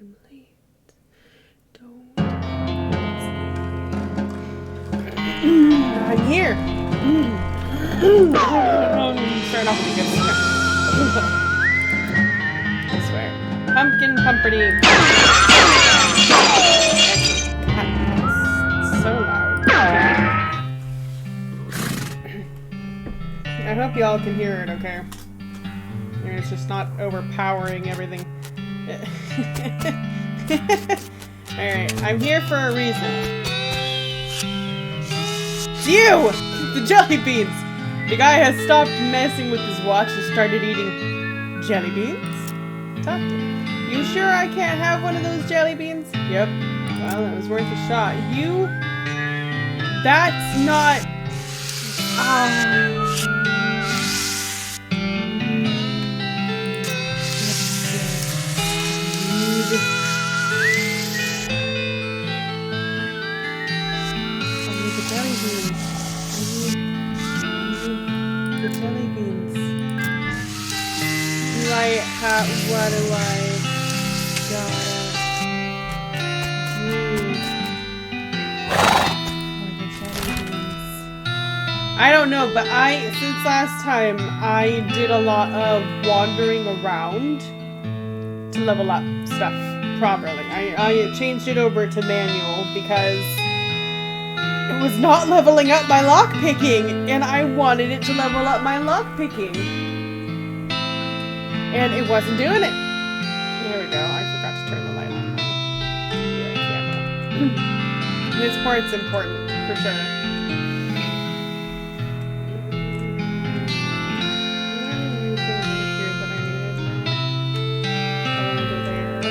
I'm late. Don't. I'm here. Start off with a good start. I swear. Pumpkin pumperty. That's so loud. I hope y'all can hear it, okay? It's just not overpowering everything. Alright, I'm here for a reason. It's you! The jelly beans! The guy has stopped messing with his watch and started eating jelly beans? Talk to him. You sure I can't have one of those jelly beans? Yep. Well, it was worth a shot. You... That's not... What do I gotta do for the jelly beans? I don't know, but since last time, I did a lot of wandering around to level up stuff properly. I changed it over to manual because it was not leveling up my lockpicking, and I wanted it to level up my lockpicking. And it wasn't doing it. There we go. I forgot to turn the light on. Yeah, camera. This part's important, for sure. Anything here that I needed? I want to go there. I'm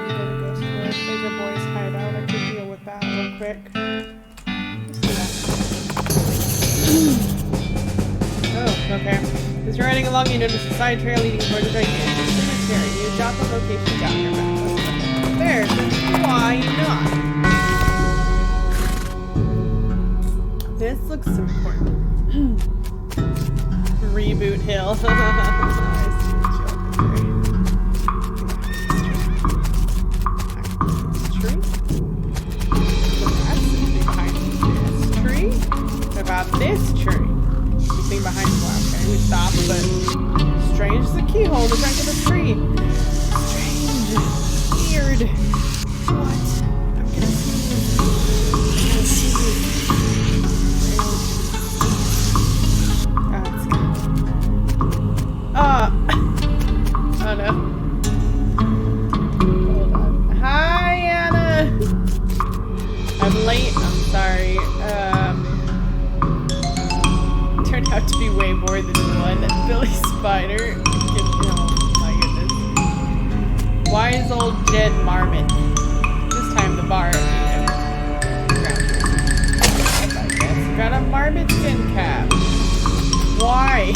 gonna go to the bigger boy's hideout. I could deal with that real quick. Oh, okay. As you're riding along, you notice a side trail leading toward the gigantic cemetery. You jot the location down your map. There, so why not? This looks important. Reboot hill. What about this tree? Thing behind the block. Okay, we stop, but strange is the keyhole in the back of the tree. Strange. Weird. What? I'm gonna see this. Oh no. Hold on. Hi, Anna. I'm late. I'm sorry. Turned out to be way more than one Billy Spider. Oh my goodness. Wise old dead marmot. This time the bar. Got a marmot skin cap. Why?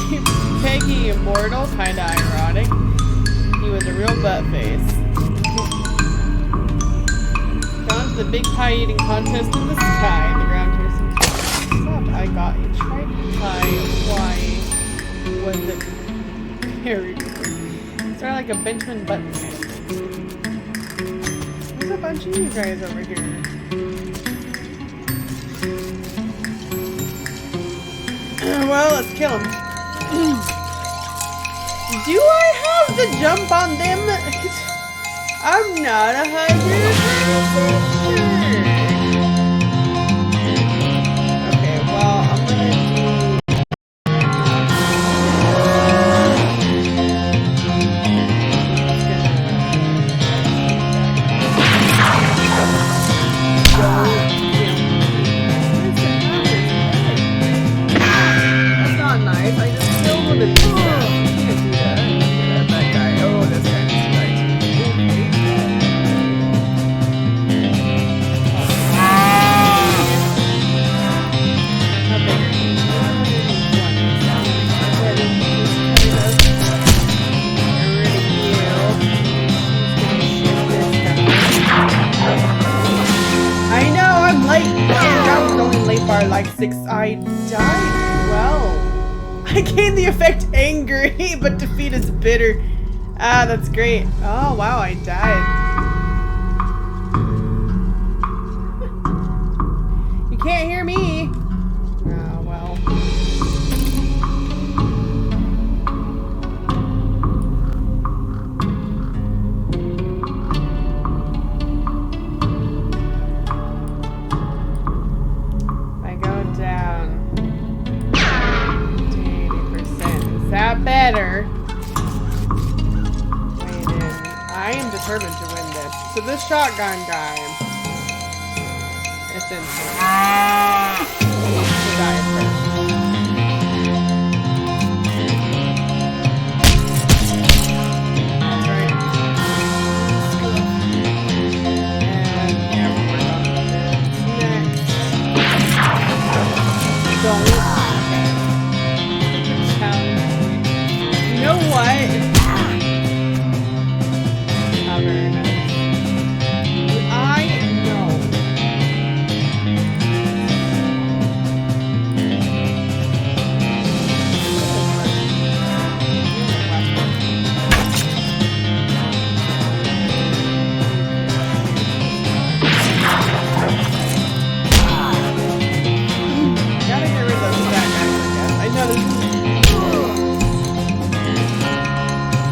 Peggy immortal, kinda ironic. He was a real butt face. Gone to the big pie eating contest in the sky. The ground here some stop. I got you. Tried to pie. Why was it very good? Is there like a Benjamin Button kind of thing? There's a bunch of you guys over here. Well, let's kill him. Do I have the jump on them? I'm not 100%. Okay, well, I'm gonna like 6. I died. Well, I gained the effect angry, but defeat is bitter. Ah, that's great. Oh, wow, I died. I am determined to win this. So this shotgun guy, it's insane. He needs to die first. That's right. And yeah, we'll work on this next. Don't challenge. You know what? How very nice. I know. Gotta get rid of those fat guys, I guess. I know this is.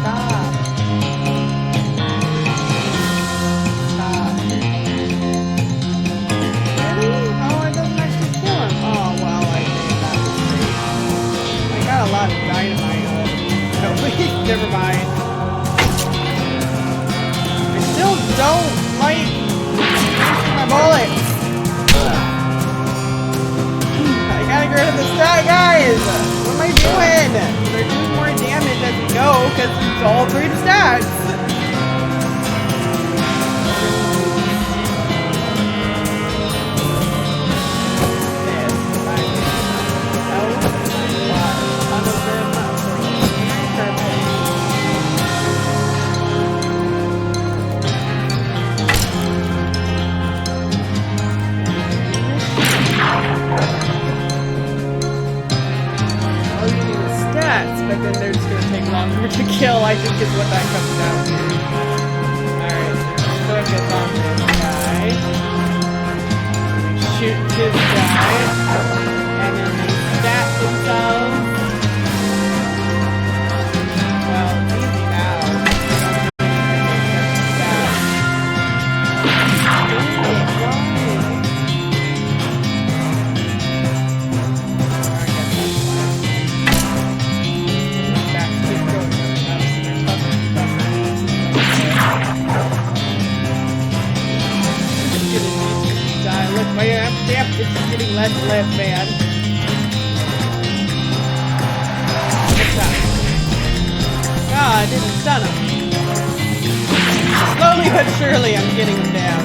Stop. Stop. Really? Oh, it doesn't actually kill him. Oh, well, I think that was great. I got a lot of dynamite on it. No, wait, never mind. I still don't like my bullets. I gotta get rid of the stat guys! What am I doing? They're doing more damage as we go because it's all 3 stats. But then they're just gonna take longer to kill, I think is what that comes down to. Alright, so focus on this guy. Shoot his guy. And then they stat themselves. Well, it's easy now. It's just getting less and less, man. What's that? Ah, I didn't stun him. Slowly but surely, I'm getting him down.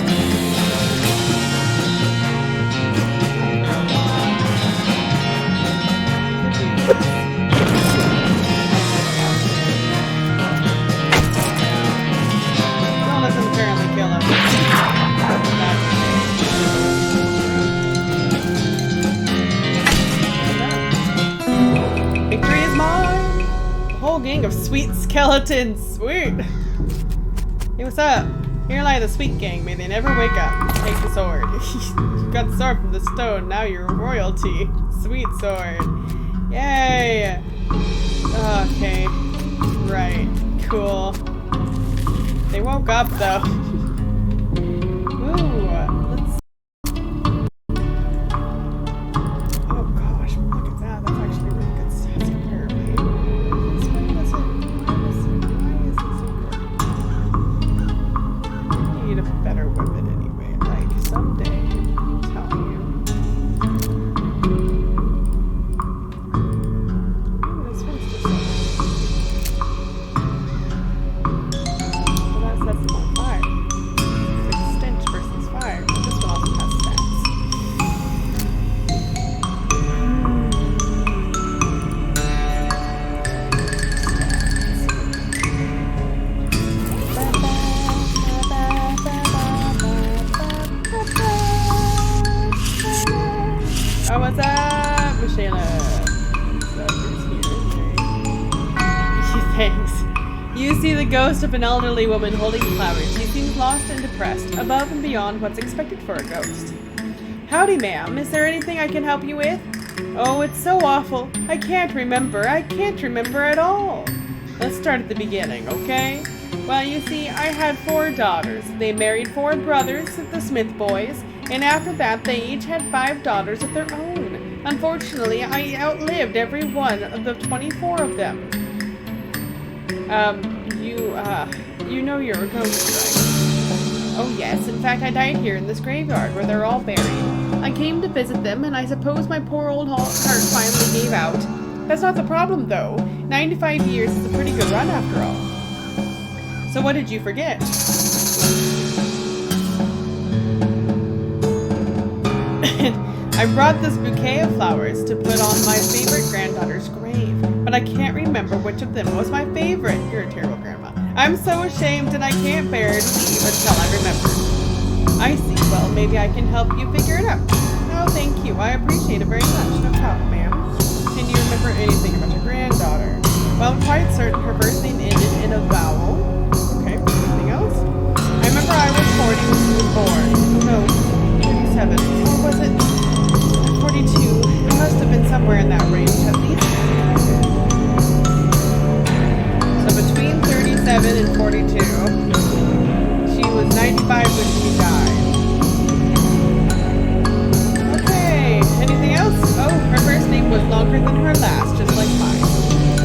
Still doesn't apparently kill him. Victory is mine! A whole gang of sweet skeletons! Sweet! Hey, what's up? Here lie the sweet gang. May they never wake up. Take the sword. You got the sword from the stone. Now you're royalty. Sweet sword. Yay! Okay. Right. Cool. They woke up, though. Ooh. Let's... Oh, gosh. Look at that. That's actually really good stats apparently. Why is it so good? I need a better weapon anyway. Like, someday, I'm telling you. Maybe this one's just like... Well, that sets them on fire. It's like stench versus fire. But this one also has stats. Oh, what's up, Michelle? Thanks. You see the ghost of an elderly woman holding flowers. She seems lost and depressed, above and beyond what's expected for a ghost. Howdy, ma'am. Is there anything I can help you with? Oh, it's so awful. I can't remember. I can't remember at all. Let's start at the beginning, okay? Well, you see, I had 4 daughters. They married 4 brothers, the Smith boys, and after that they each had 5 daughters of their own. Unfortunately, I outlived every one of the 24 of them. You know you're a ghost, right? Oh yes, in fact I died here in this graveyard where they're all buried. I came to visit them and I suppose my poor old heart finally gave out. That's not the problem though. 95 years is a pretty good run after all. So what did you forget? I brought this bouquet of flowers to put on my favorite granddaughter's grave, but I can't remember which of them was my favorite. You're a terrible grandma. I'm so ashamed and I can't bear to leave until I remember. I see. Well, maybe I can help you figure it out. No, thank you. I appreciate it very much. No problem, ma'am. Can you remember anything about your granddaughter? Well, I'm quite certain her first name ended in a vowel. Okay, anything else? I remember I was 40 when she was born. No, 37. Or was it 42? It must have been somewhere in that range, at least. So between 37 and 42, she was 95 when she died. Okay, anything else? Oh, her first name was longer than her last, just like mine.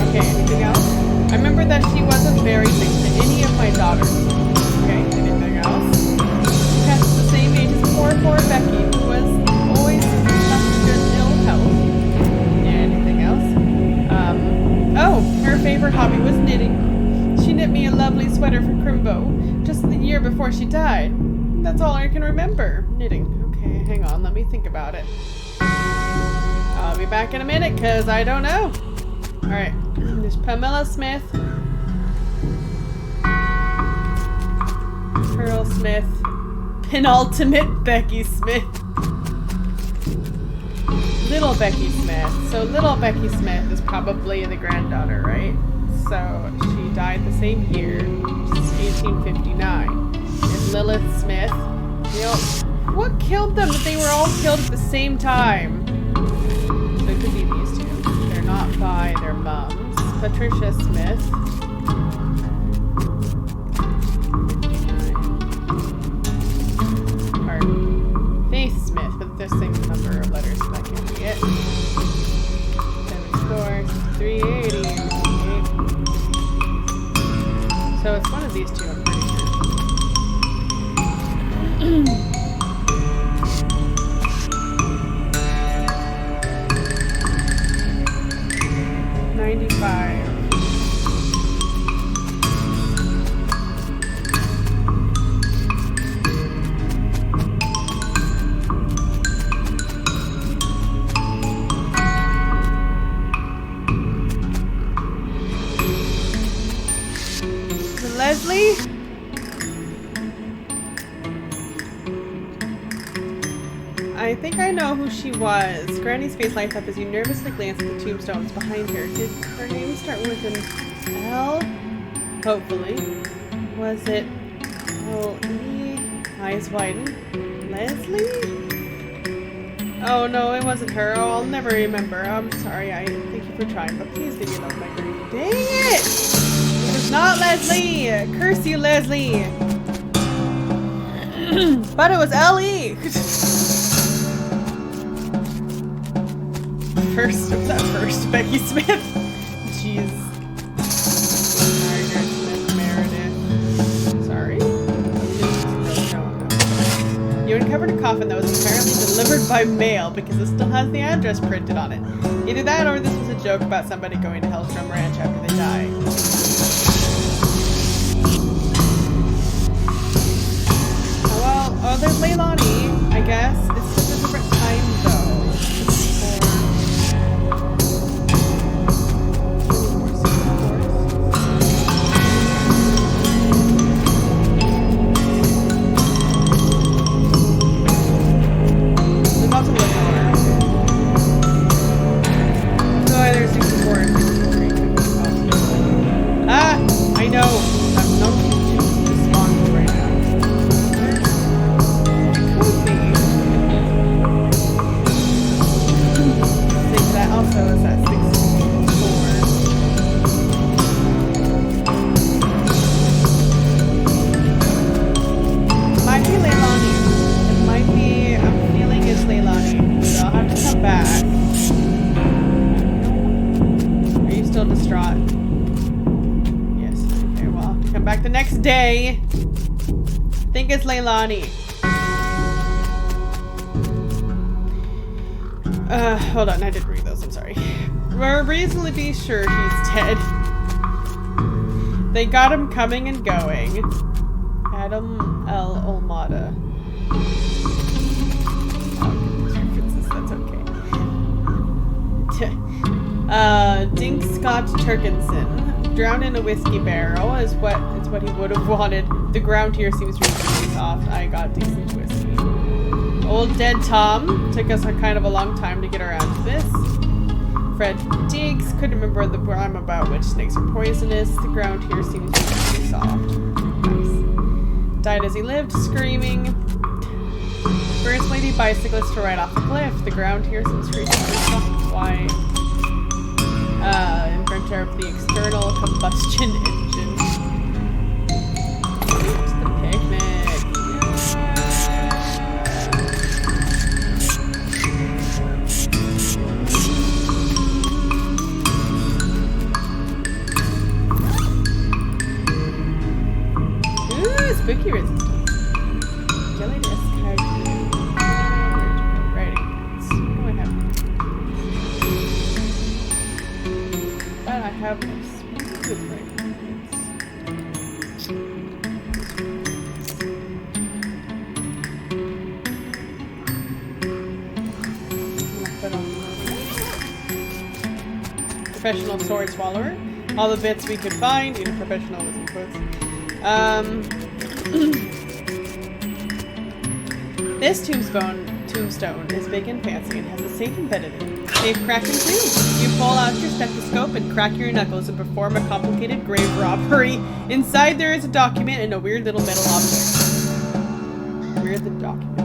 Okay, anything else? I remember that she wasn't very next to any of my daughters. Okay, anything else? She has the same age as poor Becky, who was always such ill health. Anything else? Oh, her favorite hobby was knitting. She knit me a lovely sweater for Crimbo just the year before she died. That's all I can remember. Knitting. Okay, hang on, let me think about it. I'll be back in a minute, because I don't know. Alright, there's Pamela Smith. Pearl Smith. Penultimate Becky Smith. Little Becky Smith. So little Becky Smith is probably the granddaughter, right? So she died the same year, which is 1859. There's Lilith Smith. You know, what killed them if they were all killed at the same time? So it could be these two. They're not by their mums. Patricia Smith. Or Faith Smith, but the same number of letters, so that can't be it. 74, 380. So it's one of these two, I'm pretty sure. 95. Leslie? I think I know who she was. Granny's face lights up as you nervously glance at the tombstones behind her. Did her name start with an L? Hopefully. Was it... Oh, eyes widen. Leslie? Oh no, it wasn't her. Oh, I'll never remember. I'm sorry. I thank you for trying, but please leave me alone, my grave. Dang it! It was not Leslie! Curse you, Leslie! But it was Ellie! First, was that first Becky Smith? Jeez. Margaret Smith Meredith. Sorry? No. You uncovered a coffin that was apparently delivered by mail because it still has the address printed on it. Either that or this was a joke about somebody going to Hellstrom Ranch after they die. Oh, there's Leilani, I guess. It's just a different time, though. There's lots of Lenore. So there's 64 and 63. day. Think it's Leilani. Hold on, I didn't read those, I'm sorry. We're reasonably sure he's dead. They got him coming and going. Adam L. Olmada. That's okay. Dink Scott Turkinson. Drowned in a whiskey barrel is what he would have wanted. The ground here seems reasonably soft. I got decent whiskey. Old Dead Tom. Took us a kind of a long time to get around to this. Fred Diggs. Couldn't remember the rhyme about which snakes are poisonous. The ground here seems reasonably soft. Nice. Died as he lived, screaming. First lady bicyclist to ride off a cliff. The ground here seems reasonably soft. Why? Inventor of the external combustion engine. Oops, the picnic. Ooh, spooky resistance. Jelly disc. Writing notes. Oh, I have. But I have no spooky writing notes. Professional sword swallower. All the bits we could find. You know, professional was in quotes. This tombstone is big and fancy and has a safe embedded in it. Safe cracking too. You pull out your stethoscope and crack your knuckles and perform a complicated grave robbery. Inside there is a document and a weird little metal object. Where's the document?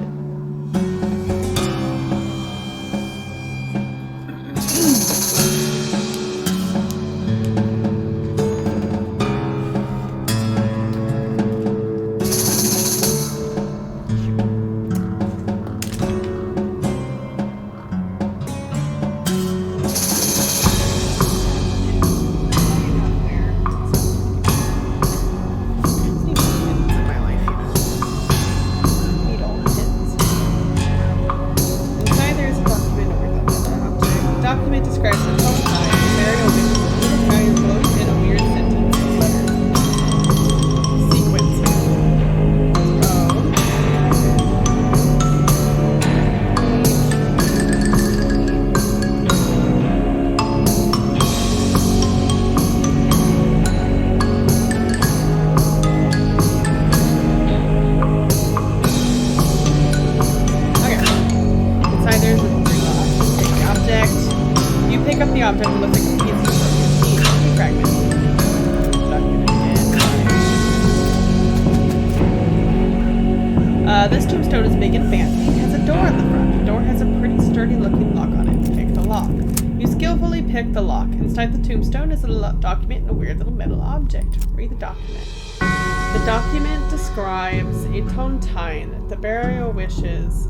This tombstone is big and fancy. It has a door in the front. The door has a pretty sturdy looking lock on it. Pick the lock. You skillfully pick the lock. Inside the tombstone is a document and a weird little metal object. Read the document. The document describes a tontine, the burial wishes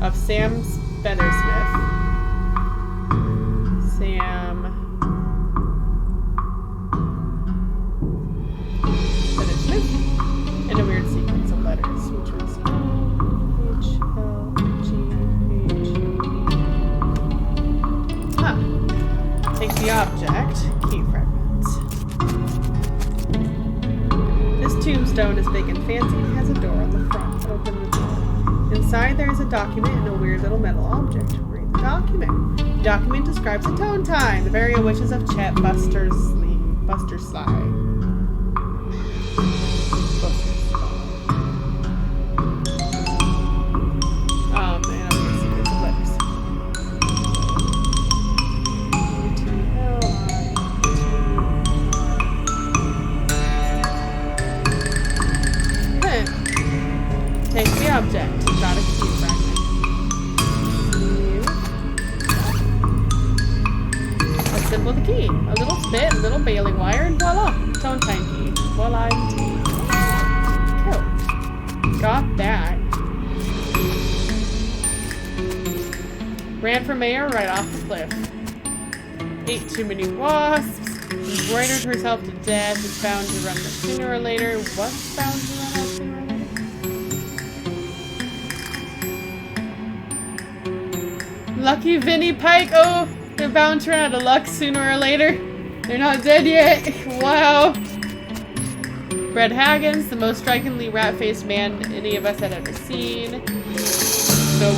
of Sam Feathersmith. Sam Feathersmith? In a weird sequence of letters, which was O-H-L-G-H-E. Ah. Take the object. Key fragments. This tombstone is big and fancy and has a door on the front. Open the door. Inside there is a document and a weird little metal object. Read the document. The document describes a tontine, the burial wishes of Chet Buster Sly. Take the object. Got a key fragment. Assemble the key. A little spit, a little baling wire, and voila! Tontine key. Voila, indeed. Cool. Got that. Ran for mayor right off the cliff. Ate too many wasps. embroidered herself to death, is bound to run out sooner or later. Was bound to run out sooner or later? Lucky Vinnie Pike! Oh! They're bound to run out of luck sooner or later. They're not dead yet. Wow. Brett Haggins, the most strikingly rat-faced man any of us had ever seen. So,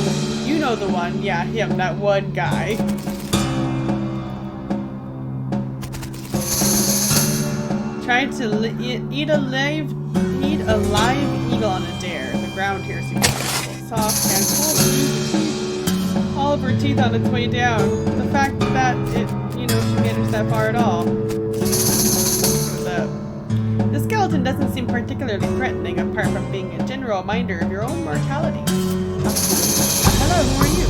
you know the one. Yeah, him. That one guy. Tried to eat a live eagle on a dare. The ground here seems soft and full. All of her teeth on its way down. The fact that it, she managed that far at all. The skeleton doesn't seem particularly threatening, apart from being a general reminder of your own mortality. Hello, who are you?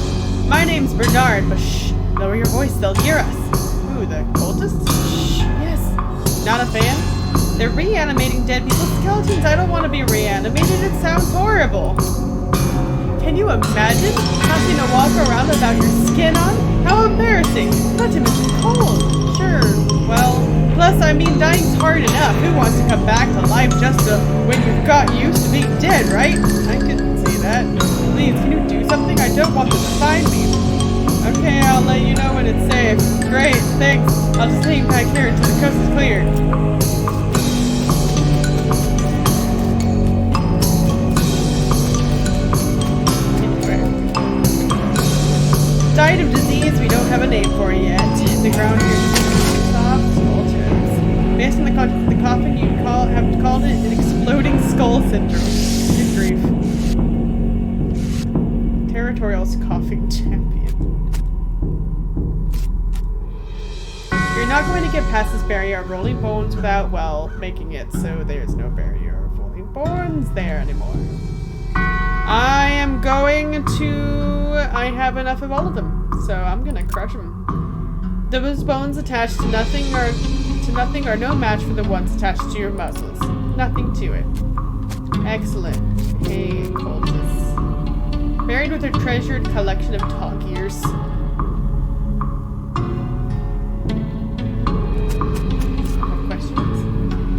My name's Bernard, but shh, lower your voice, they'll hear us. Who, the cultists? Shh, yes. Not a fan? They're reanimating dead people's skeletons. I don't want to be reanimated. It sounds horrible. Can you imagine having to walk around without your skin on? How embarrassing. Not to mention cold. Sure, well, plus, dying's hard enough. Who wants to come back to life just when you've got used to being dead, right? I couldn't say that. Please, can you do something? I don't want them to find me. Okay, I'll let you know when it's safe. Great, thanks. I'll just hang back here until the coast is cleared. Died of disease we don't have a name for yet. The ground here is soft skeletons. Based on the contents of the coffin, you'd have called it an exploding skull syndrome. Good grief. Territorial coughing champion. You're not going to get past this barrier of rolling bones without, making it so there's no barrier of rolling bones there anymore. I am going to... I have enough of all of them, so I'm gonna crush them. Those bones attached to nothing are no match for the ones attached to your muscles. Nothing to it. Excellent. Hey, cultists. Buried with her treasured collection of dog ears. Have questions?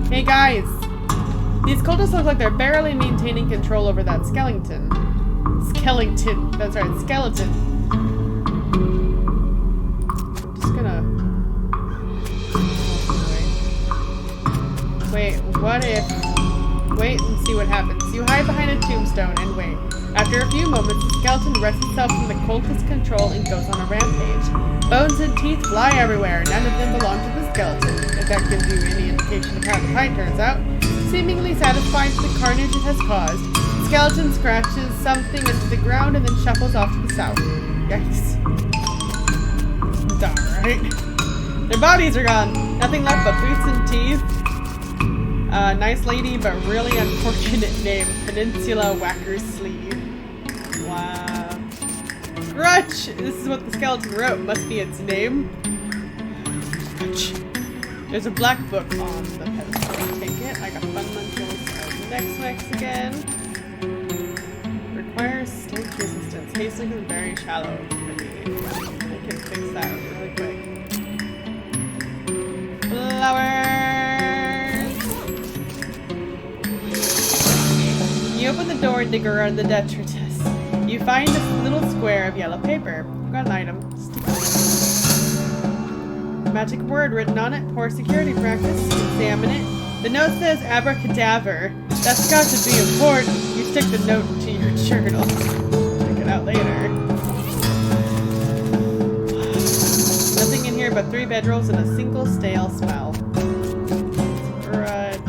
Hey guys! These cultists look like they're barely maintaining control over that skeleton. That's right, skeleton. I'm just gonna... Wait, what if... Wait and see what happens. You hide behind a tombstone and wait. After a few moments, the skeleton wrests itself from the cultist's control and goes on a rampage. Bones and teeth fly everywhere. None of them belong to the skeleton. If that gives you any indication of how the fight turns out. Seemingly satisfied with the carnage it has caused, the skeleton scratches something into the ground and then shuffles off to the south. Yikes. Alright. Their bodies are gone. Nothing left but boots and teeth. Nice lady, but really unfortunate name. Peninsula Whacker's Sleeve. Wow. Grutch! This is what the skeleton wrote. Must be its name. Grutch. There's a black book on the pedestal. Take it. I got fundamentals of Next again. Requires stage resistance. Hastings is very shallow. Maybe I can fix that really quick. Flowers! You open the door and dig around the detritus. You find this little square of yellow paper. Got an item. Magic word written on it. Poor security practice. Examine it. The note says abracadaver. That's got to be important. You stick the note into your journal. Check it out later. Nothing in here but 3 bedrolls and a single stale smell. Grudge.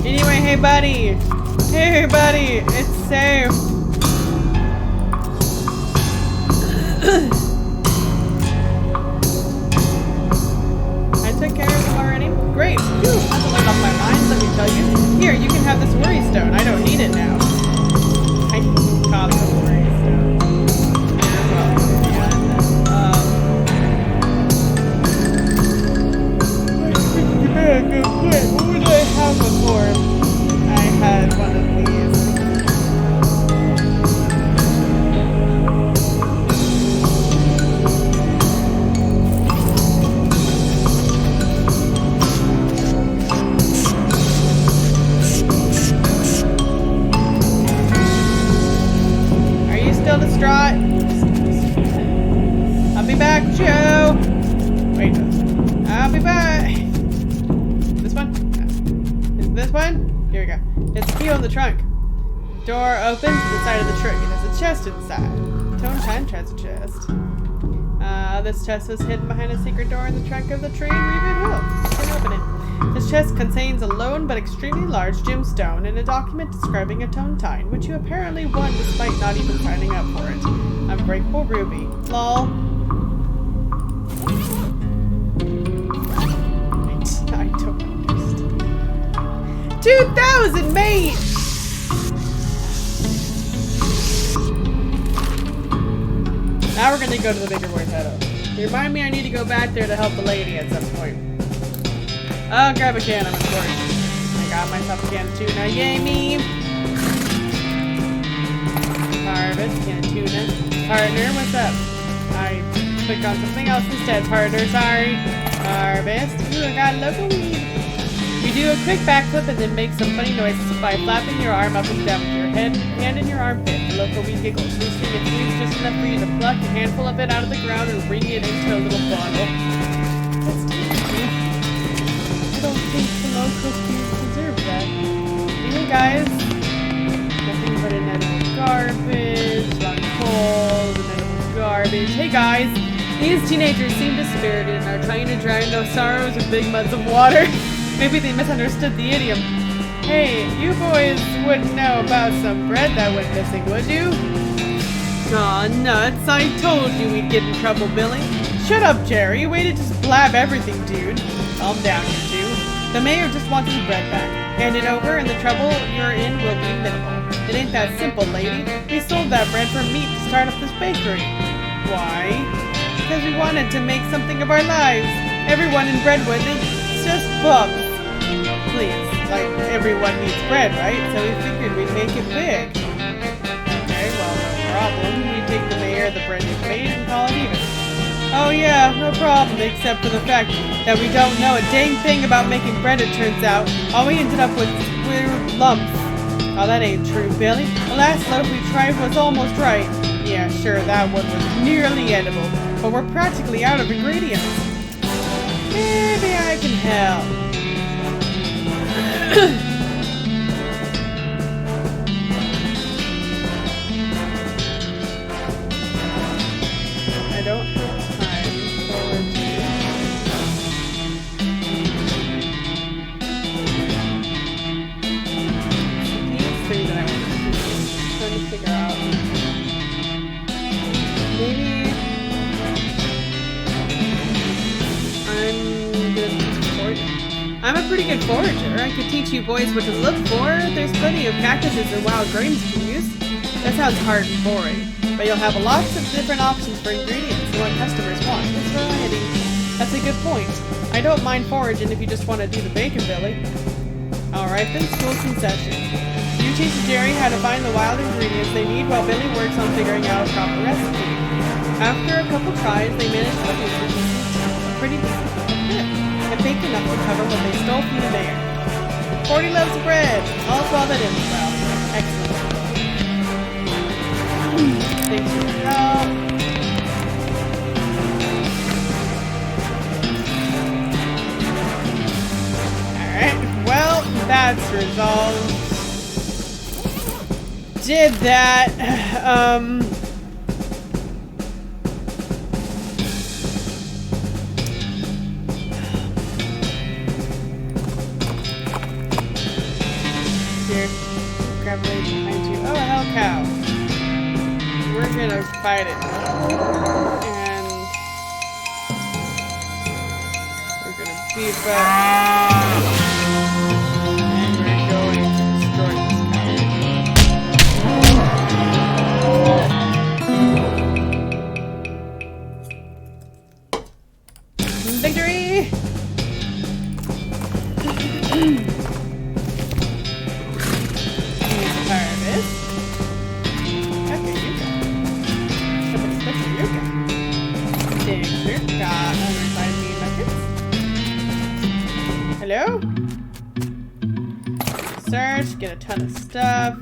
Anyway, hey buddy! Hey buddy! It's safe! I took care of them already. Great! Phew, that's a lot off my mind, let me tell you. Here, you can have this worry stone. I don't need it now. I caught the worry stone. What would I have before? I had one of these. one? Here we go. It's a key on the trunk. Door opens inside of the trunk. There's a chest inside. Tone Time treasure chest. This chest is hidden behind a secret door in the trunk of the tree in Reaven Hill. You can open it. This chest contains a lone but extremely large gemstone and a document describing a Tone Time, which you apparently won despite not even signing up for it. Unbreakable ruby. Lol. I don't understand. 2,000, mate! Now we're gonna go to the bigger boy's head. Remind me I need to go back there to help the lady at some point. I'll grab a can of it, of course. I got myself a can of tuna. Yay me! Harvest, can of tuna. Partner, what's up? I clicked on something else instead. Partner, sorry. Harvest. Ooh, I got local weed. You do a quick backflip and then make some funny noises by flapping your arm up and down with your hand in your armpit. The local weed giggles, loosening its leaves just enough for you to pluck a handful of it out of the ground and bring it into a little bottle. That's tasty. I don't think the locals deserve that. Anyway, guys, nothing but inedible garbage, rotten coal, inedible garbage. Hey guys, these teenagers seem dispirited and are trying to drown their sorrows with big muds of water. Maybe they misunderstood the idiom. Hey, you boys wouldn't know about some bread that went missing, would you? Aw, nuts. I told you we'd get in trouble, Billy. Shut up, Jerry. Way to just blab everything, dude. Calm down, you two. The mayor just wants his bread back. Hand it over and the trouble you're in will be minimal. It ain't that simple, lady. We sold that bread for meat to start up this bakery. Why? Because we wanted to make something of our lives. Everyone in Brentwood is just bums. Please, like, everyone needs bread, right? So we figured we'd make it big. Okay, well, no problem. We take the mayor, the bread is made, and call it even. Oh yeah, no problem, except for the fact that we don't know a dang thing about making bread, it turns out. All we ended up with were lumps. Oh, that ain't true, Billy. The last loaf we tried was almost right. Yeah, sure, that one was nearly edible, but we're practically out of ingredients. Maybe I can help. I don't have time for these things that I want to do. I'm trying to figure out. Maybe I'm a pretty good forager. I could teach you boys what to look for. There's plenty of cactuses and wild grains to use. That sounds hard and boring, but you'll have lots of different options for ingredients and what customers want. It's variety. That's a good point. I don't mind foraging if you just want to do the bacon, Billy. Alright then, school concession. You teach Jerry how to find the wild ingredients they need while Billy works on figuring out a proper recipe. After a couple tries, they managed to make a pretty decent hit. And baked enough to cover what they stole from the mayor. 40 loaves of bread, all swallowed in well. Excellent. Thanks for your help. Alright, well, that's resolved. Did that. Grab right behind you. Oh, a hell cow. We're gonna fight it. And we're gonna beef up. And we're going to destroy this cow. Victory! Hello? Search, get a ton of stuff.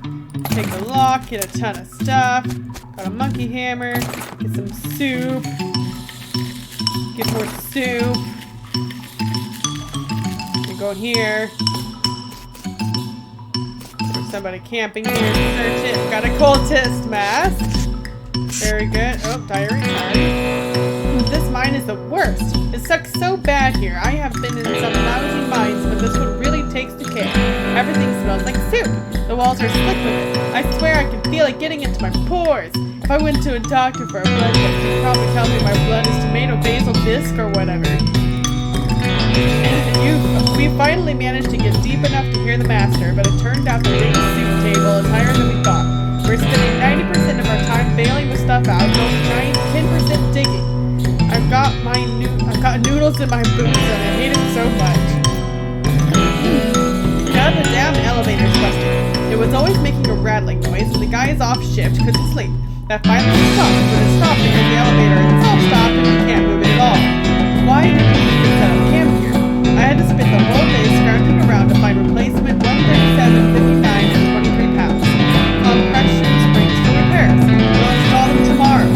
Take a lock, get a ton of stuff. Got a monkey hammer, get some soup. Get more soup. And go in here. somebody camping here. Search it. Got a cultist mask. Very good. Oh, diary card. This mine is the worst. It sucks so bad here. I have been in some lousy mines, but this one really takes the cake. Everything smells like soup. The walls are slick with it. I swear I can feel it getting into my pores. If I went to a doctor for a blood test, he'd probably tell me my blood is tomato basil disc or whatever. We finally managed to get deep enough to hear the master, but it turned out the big soup table is higher than we thought. We're spending 90% of our time bailing the stuff out, and only 10% digging. I've got noodles in my boots, and I hate it so much. Now the damn elevator's busted. It was always making a rattling noise, and the guy is off shift because he's asleep. That finally stopped, but it stopped because the elevator itself stopped and we can't move it at all. Why did we even set up camp here? I had to spend the whole day scrounging around to find replacement 137.59 and 23 pounds. Compression springs for repairs. We'll install them tomorrow.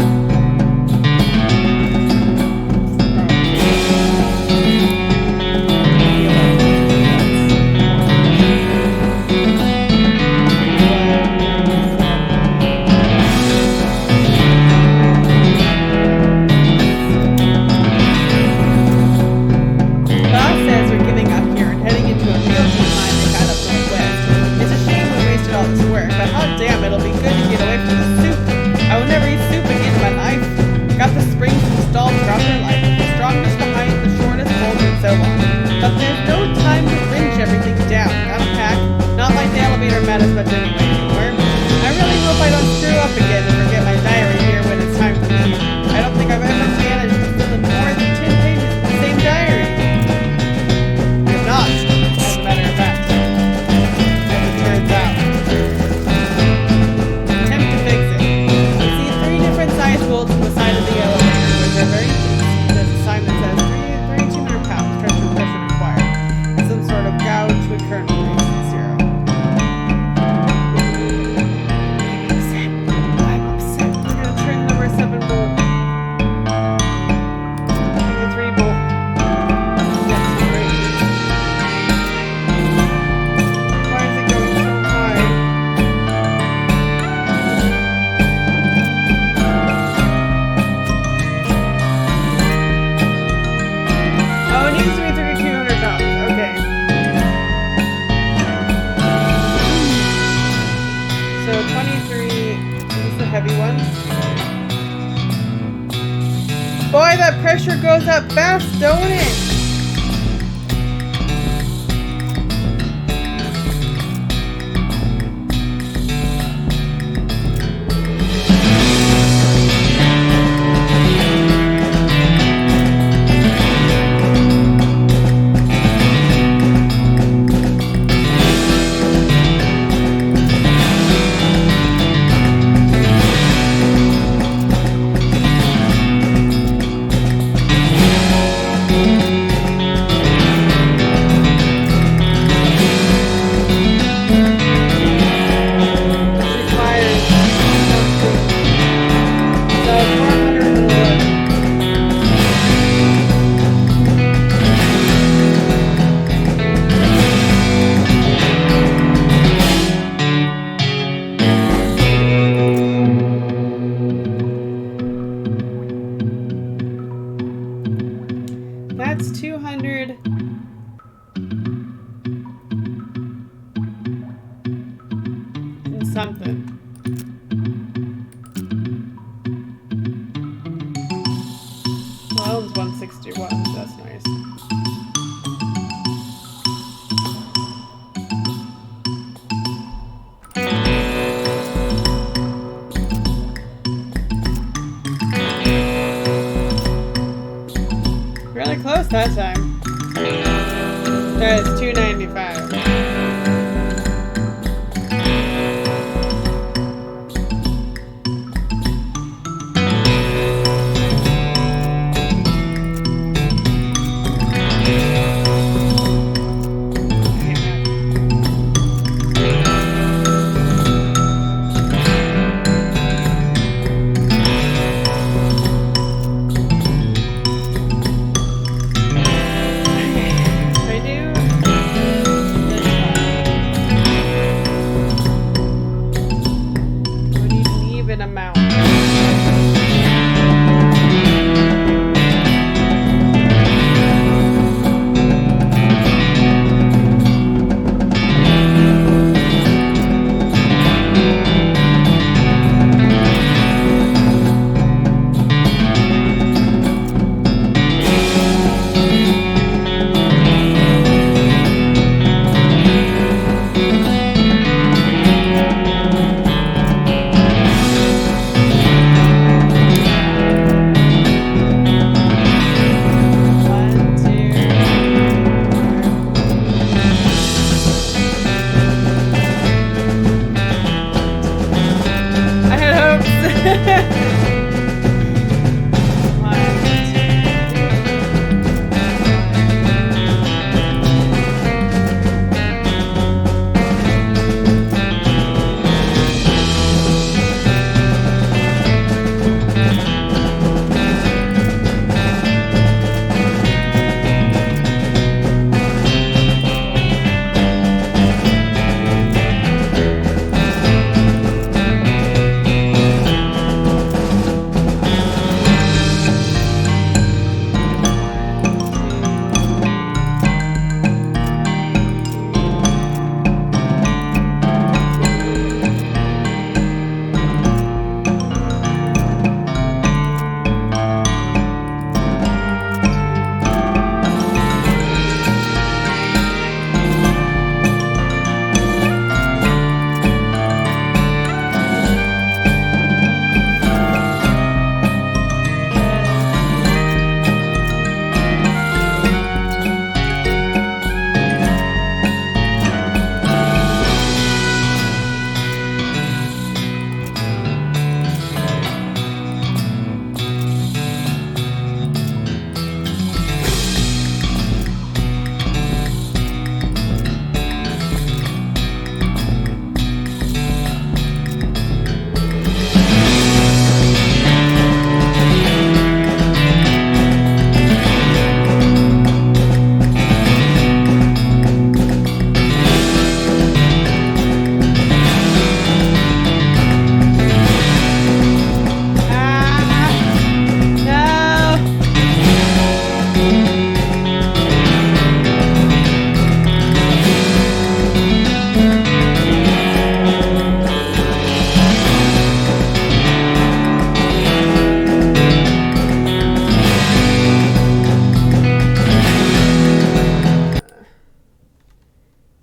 Boy, that pressure goes up fast, don't it? That's 200 and something. Well, it's 161. That's nice. Really close that time. That is 295.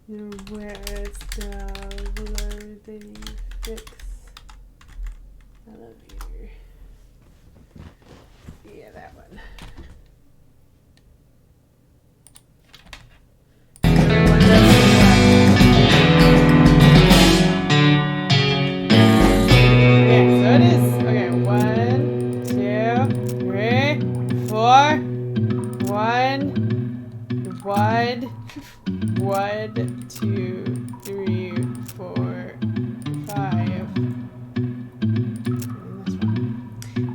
Where's the loathing fix elevator? Yeah, that one. Okay, so it is. Okay, 1, 2, 3, 4. 1, 2, 3, 4, 5.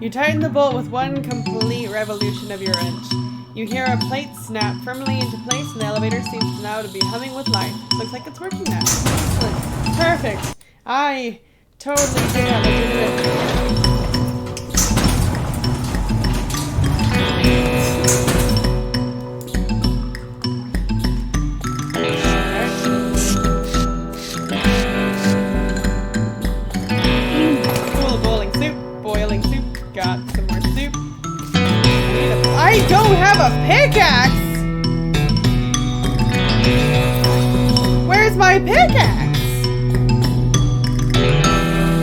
You tighten the bolt with one complete revolution of your wrench. You hear a plate snap firmly into place, and the elevator seems now to be humming with life. Looks like it's working now. Excellent. Perfect. I totally did have a I don't have a pickaxe! Where's my pickaxe?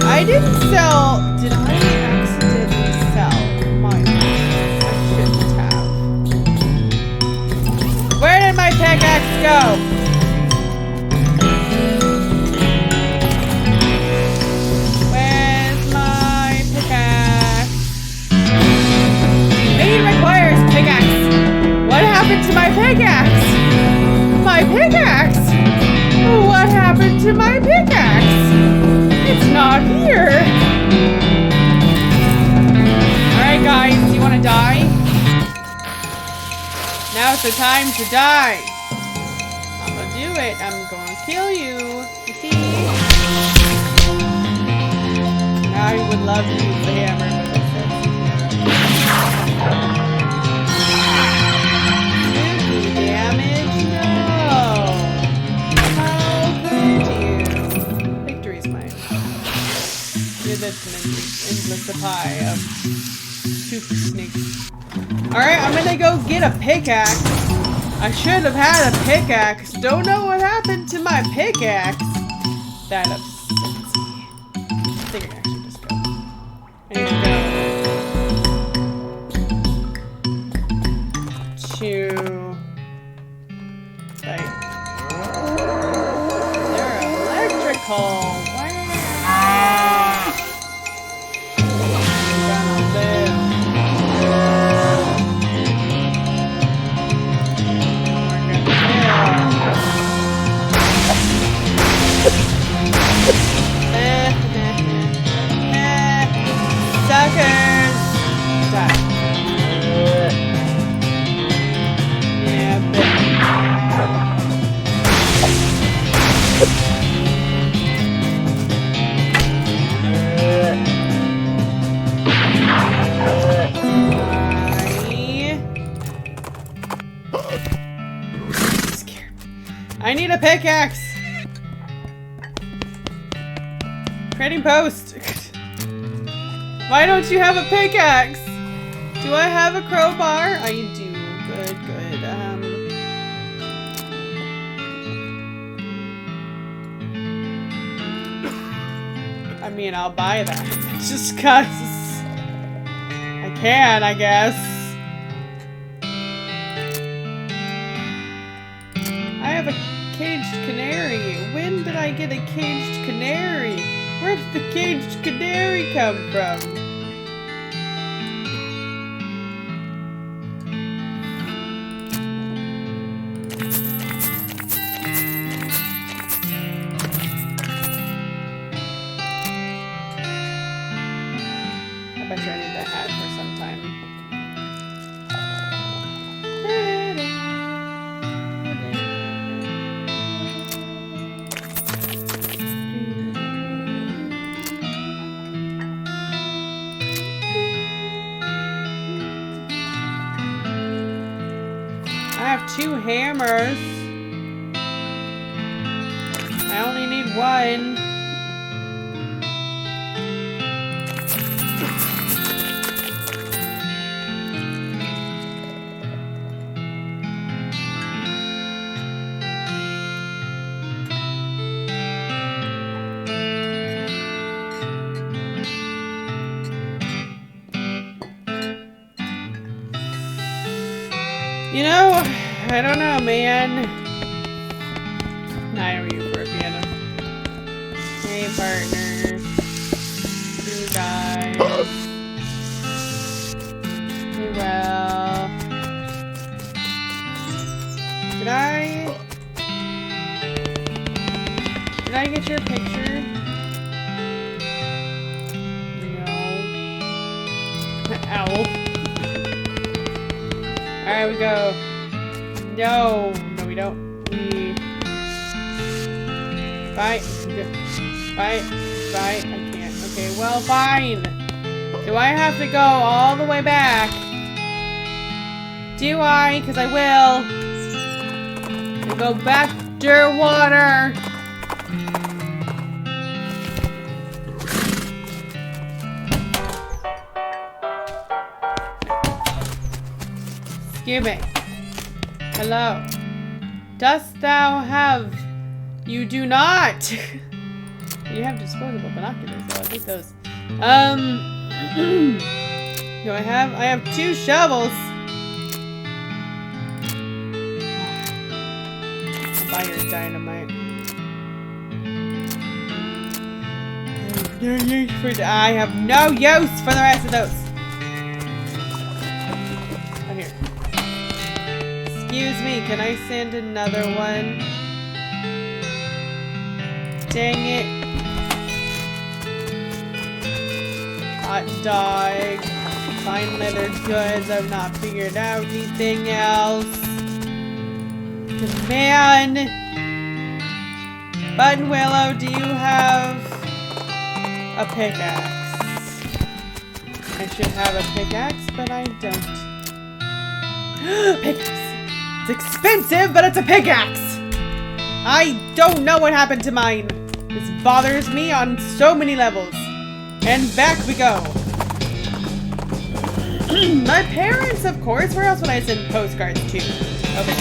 I didn't sell... Did I accidentally sell my pickaxe? I shouldn't have. Where did my pickaxe go? Where's my pickaxe? Main requires pickaxe. What happened to my pickaxe? My pickaxe? What happened to my pickaxe? It's not here. Alright guys, do you want to die? Now's the time to die. I'm gonna do it. I'm gonna kill you. I would love to use the hammer, but it says damage? No. How could you? Victory's mine. You're the endless supply of tooth snakes. Alright, I'm gonna go get a pickaxe. I should have had a pickaxe. Don't know what happened to my pickaxe. That upsets me. I think I can actually just go. I need to go to like they're electrical. Suckers! Die. Yeah, but... I'm scared. I need a pickaxe! Creating post! Why don't you have a pickaxe? Do I have a crowbar? I do. Good, good. I mean, I'll buy that. Just 'cause I can, I guess. I have a caged canary. When did I get a caged canary? Where did the caged canary come from? I bet you I need that hat for some time. I have 2 hammers. I only need 1. I don't know, man. I don't use for a piano. Hey, partner. You guys. Hey, well. Did I get your picture? No. Owl. Alright, we go. No, we don't. We fight. Fight. I can't. Okay, well, fine. Do I have to go all the way back? Do I? Because I will. I'll go back underwater. Excuse me. Hello. Dost thou have... You do not! You have disposable binoculars, though. I'll take those. Do I have... I have 2 shovels. I'll buy your dynamite. I have no use for the rest of those. Excuse me, can I send another one? Dang it. Hot dog. Fine leather goods. I've not figured out anything else. Man. Button Willow, do you have a pickaxe? I should have a pickaxe, but I don't. Pickaxe. It's expensive, but it's a pickaxe! I don't know what happened to mine. This bothers me on so many levels. And back we go. My parents, of course. Where else would I send postcards to? Okay.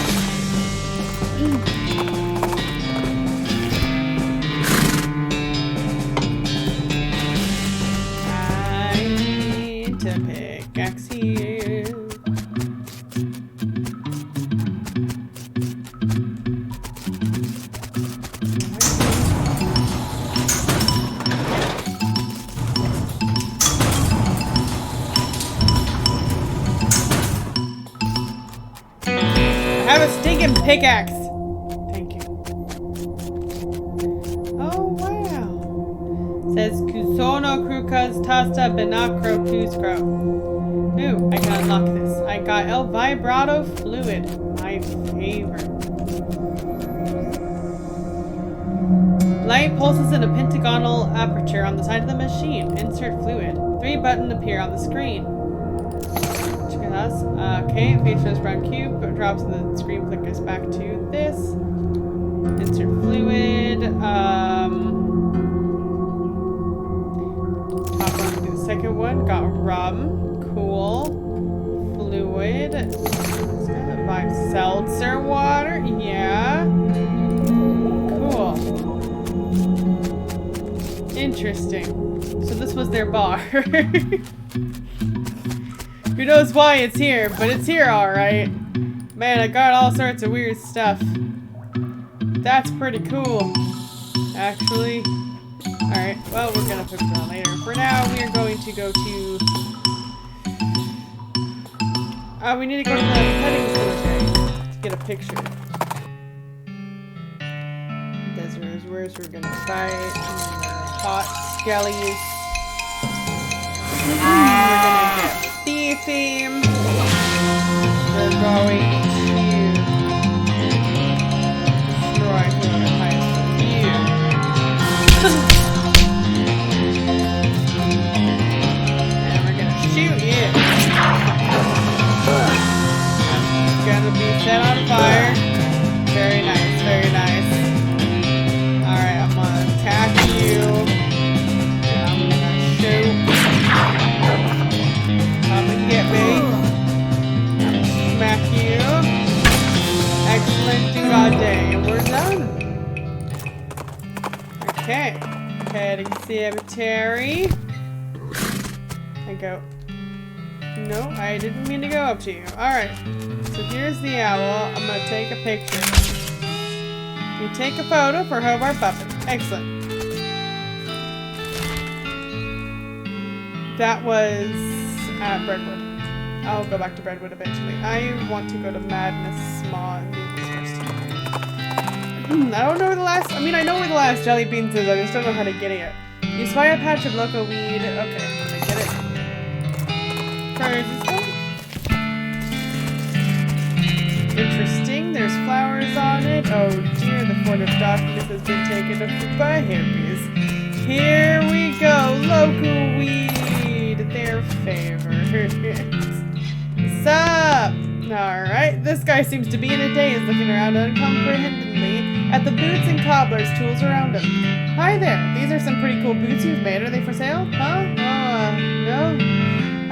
I need to pickaxe here. I have a stinking pickaxe. Thank you. Oh wow. Says Kusono Krukas Tasta Benacro Kuskro. Ooh, I can unlock this. I got El Vibrato Fluid. My favorite. Light pulses in a pentagonal aperture on the side of the machine. Insert fluid. 3 buttons appear on the screen. Okay, page shows brown cube, but drops and the screen flickers back to this. Insert fluid. Hop on to the second one. Got rum. Cool. Fluid. Vibe seltzer water. Yeah. Cool. Interesting. So this was their bar. Who knows why it's here, but it's here alright. Man, I got all sorts of weird stuff. That's pretty cool, actually. Alright, well, we're gonna put it on later. For now, we are going to go to... we need to go to the petting cemetery to get a picture. Desert where's we're gonna fight. Hot skellies. We're gonna get thieving. We're going to destroy whoever hides from you. And we're gonna shoot you. I'm gonna be set on fire. Very nice, very nice. Alright, I'm gonna attack you. And I'm gonna shoot. Come and get me. Smack you. Excellent do-god day. And we're done. Okay. Petting cemetery. I go. No, I didn't mean to go up to you. Alright. So here's the owl. I'm gonna take a picture. You take a photo for Hobart Puppet. Excellent. That was at Breadwood. I'll go back to Breadwood eventually. I want to go to Madness Maw and do this first. I don't know where the last... I mean, I know where the last jelly beans is. I just don't know how to get it. You spy a patch of local weed. Okay, I'm gonna get it. First, interesting. There's flowers on it. Oh dear, the Fort of Darkness has been taken over by hippies. Here we go. Local weed. Their favorites. What's up? Alright, this guy seems to be in a daze, looking around uncomprehendingly at the boots and cobbler's tools around him. Hi there, these are some pretty cool boots you've made. Are they for sale? Huh? Oh, no.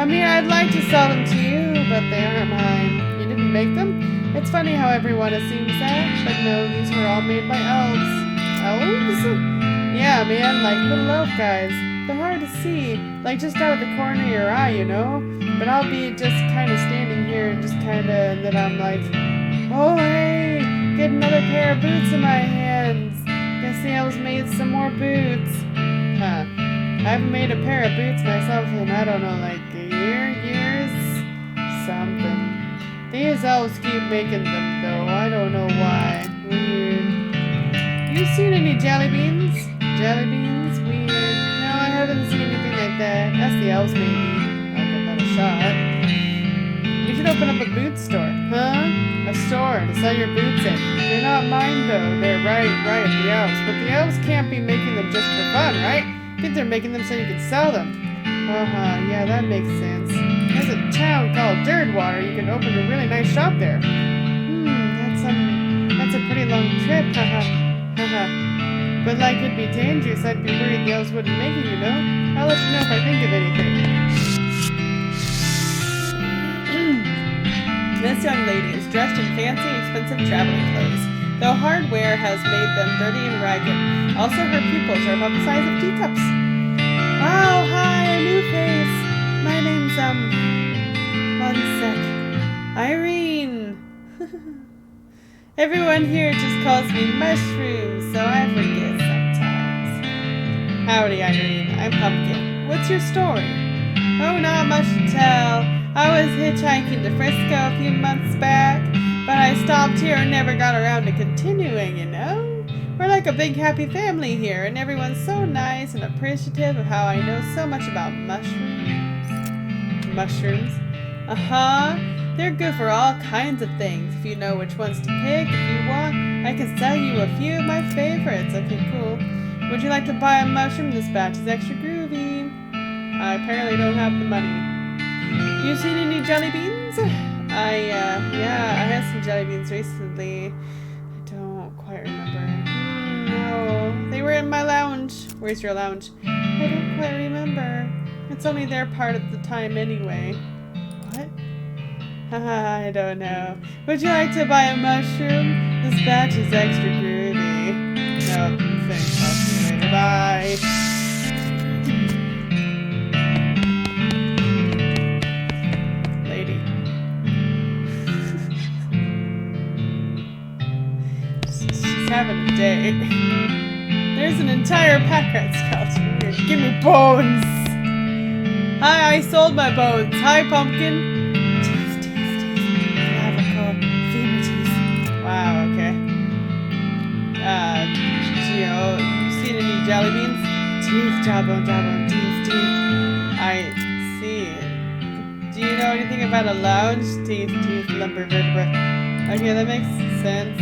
I mean, I'd like to sell them to you, but they aren't mine. You didn't make them? It's funny how everyone assumes that, but no, these were all made by elves. Elves? Yeah, man, like little elf guys. They're hard to see, like just out of the corner of your eye, you know? But I'll be just kind of standing here and just kind of, and then I'm like, oh hey, get another pair of boots in my hands. Guess the elves made some more boots. Huh. I haven't made a pair of boots myself in, I don't know, like a years? Something. These elves keep making them though, I don't know why. Weird. You seen any jelly beans? Jelly beans? Weird. I haven't seen anything like that. Ask the elves, maybe. I'll give that a shot. We should open up a boot store. Huh? A store to sell your boots in. They're not mine, though. They're right, the elves. But the elves can't be making them just for fun, right? I think they're making them so you can sell them. Yeah, that makes sense. There's a town called Dirtwater. You can open a really nice shop there. That's a pretty long trip. But like it'd be dangerous, I'd be worried the elves wouldn't make it, you know? I'll let you know if I think of anything. This young lady is dressed in fancy, expensive traveling clothes, though hardware has made them dirty and ragged. Also, her pupils are about the size of teacups. Wow, hi, a new face. My name's, one sec. Irene. Everyone here just calls me Mushroom, so I forget sometimes. Howdy, Irene. I'm Pumpkin. What's your story? Oh, not much to tell. I was hitchhiking to Frisco a few months back, but I stopped here and never got around to continuing, you know? We're like a big happy family here, and everyone's so nice and appreciative of how I know so much about mushrooms. Mushrooms? Uh-huh. They're good for all kinds of things. If you know which ones to pick, if you want, I can sell you a few of my favorites. Okay, cool. Would you like to buy a mushroom? This batch is extra groovy. I apparently don't have the money. You seen any jelly beans? Yeah, I had some jelly beans recently. I don't quite remember. No, they were in my lounge. Where's your lounge? I don't quite remember. It's only their part of the time anyway. What? I don't know. Would you like to buy a mushroom? This batch is extra groovy. No, thanks. I'll see you later. Bye. Lady. She's having a day. There's an entire pack rat skeleton here. Give me bones! Hi, I sold my bones. Hi, Pumpkin. Wow, okay. Geo, you seen any jelly beans? Teeth, jawbone, teeth. I see. Do you know anything about a lounge? Teeth, lumbar vertebra. Okay, that makes sense.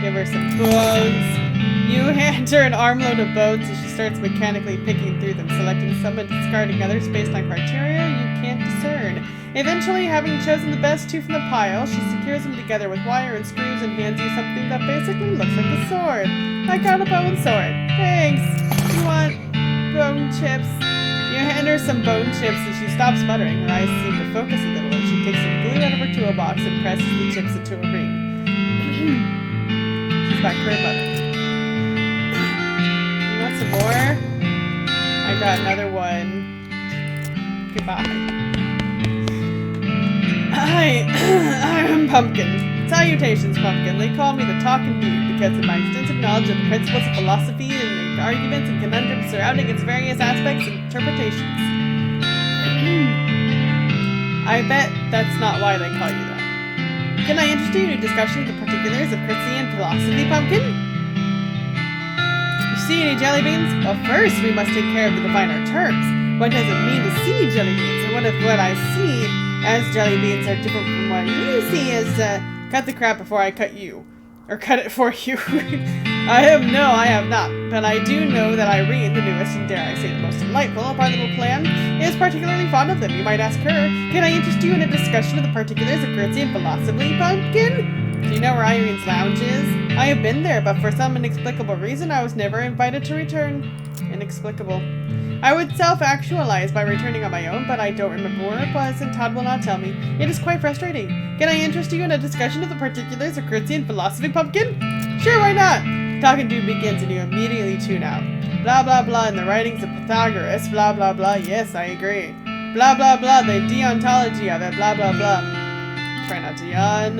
Give her some bones. You hand her an armload of bones and she starts mechanically picking through them, selecting some and discarding others based on criteria you can't discern. Eventually, having chosen the best two from the pile, she secures them together with wire and screws and hands you something that basically looks like a sword. I got a bone sword. Thanks. You want bone chips? You hand her some bone chips and she stops muttering. Her eyes seem to focus a little and she takes some glue out of her toolbox and presses the chips into a ring. She's back to her muttering. You want some more? I got another one. Goodbye. Hi, I'm Pumpkin. Salutations, Pumpkin. They call me the Talking Dude because of my extensive knowledge of the principles of philosophy and the arguments and conundrums surrounding its various aspects and interpretations. I bet that's not why they call you that. Can I interest you in a discussion of the particulars of Christian philosophy, Pumpkin? You see any jelly beans? Well, first we must take care of to define our terms. What does it mean to see jelly beans? And what if what I see as jelly beans are different from what you see as, cut the crap before I cut you. Or cut it for you. I have not. But I do know that Irene, the newest and dare I say the most delightful of our little clan, is particularly fond of them. You might ask her, can I interest you in a discussion of the particulars of Christian philosophy, Pumpkin? Do you know where Irene's lounge is? I have been there, but for some inexplicable reason I was never invited to return. Inexplicable. I would self-actualize by returning on my own, but I don't remember where it was, and Todd will not tell me. It is quite frustrating. Can I interest you in a discussion of the particulars of Christian philosophy, Pumpkin? Sure, why not? Talking Dude begins and you immediately tune out. Blah blah blah in the writings of Pythagoras, blah blah blah, yes, I agree. Blah blah blah, the deontology of it, blah blah blah. Try not to yawn.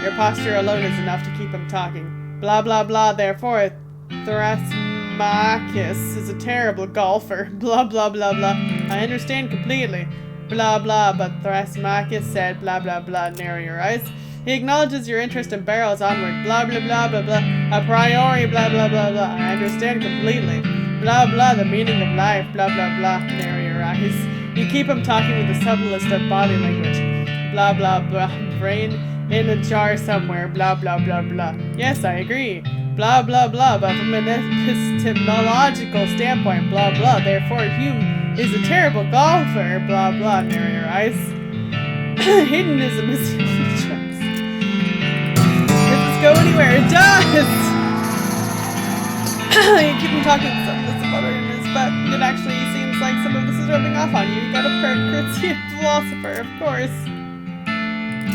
Your posture alone is enough to keep him talking. Blah blah blah, therefore, Thrasymachus is a terrible golfer. Blah blah blah blah. I understand completely. Blah blah, but Thrasymachus said blah blah blah, narrow your eyes. He acknowledges your interest and barrels onward. Blah blah blah blah blah. A priori blah blah blah blah. I understand completely. Blah blah, the meaning of life. Blah blah blah, narrow your eyes. You keep him talking with the subtlest of body language. Blah blah blah. Brain in a jar somewhere. Blah blah blah blah. Yes, I agree. Blah blah blah, but from an epistemological standpoint, blah blah, therefore Hume is a terrible golfer, blah blah, narrow your eyes. Hedonism is the only choice. Does this go anywhere? It does! You keep on talking some of this about this, but it actually seems like some of this is rubbing off on you. You got a Christian philosopher, of course.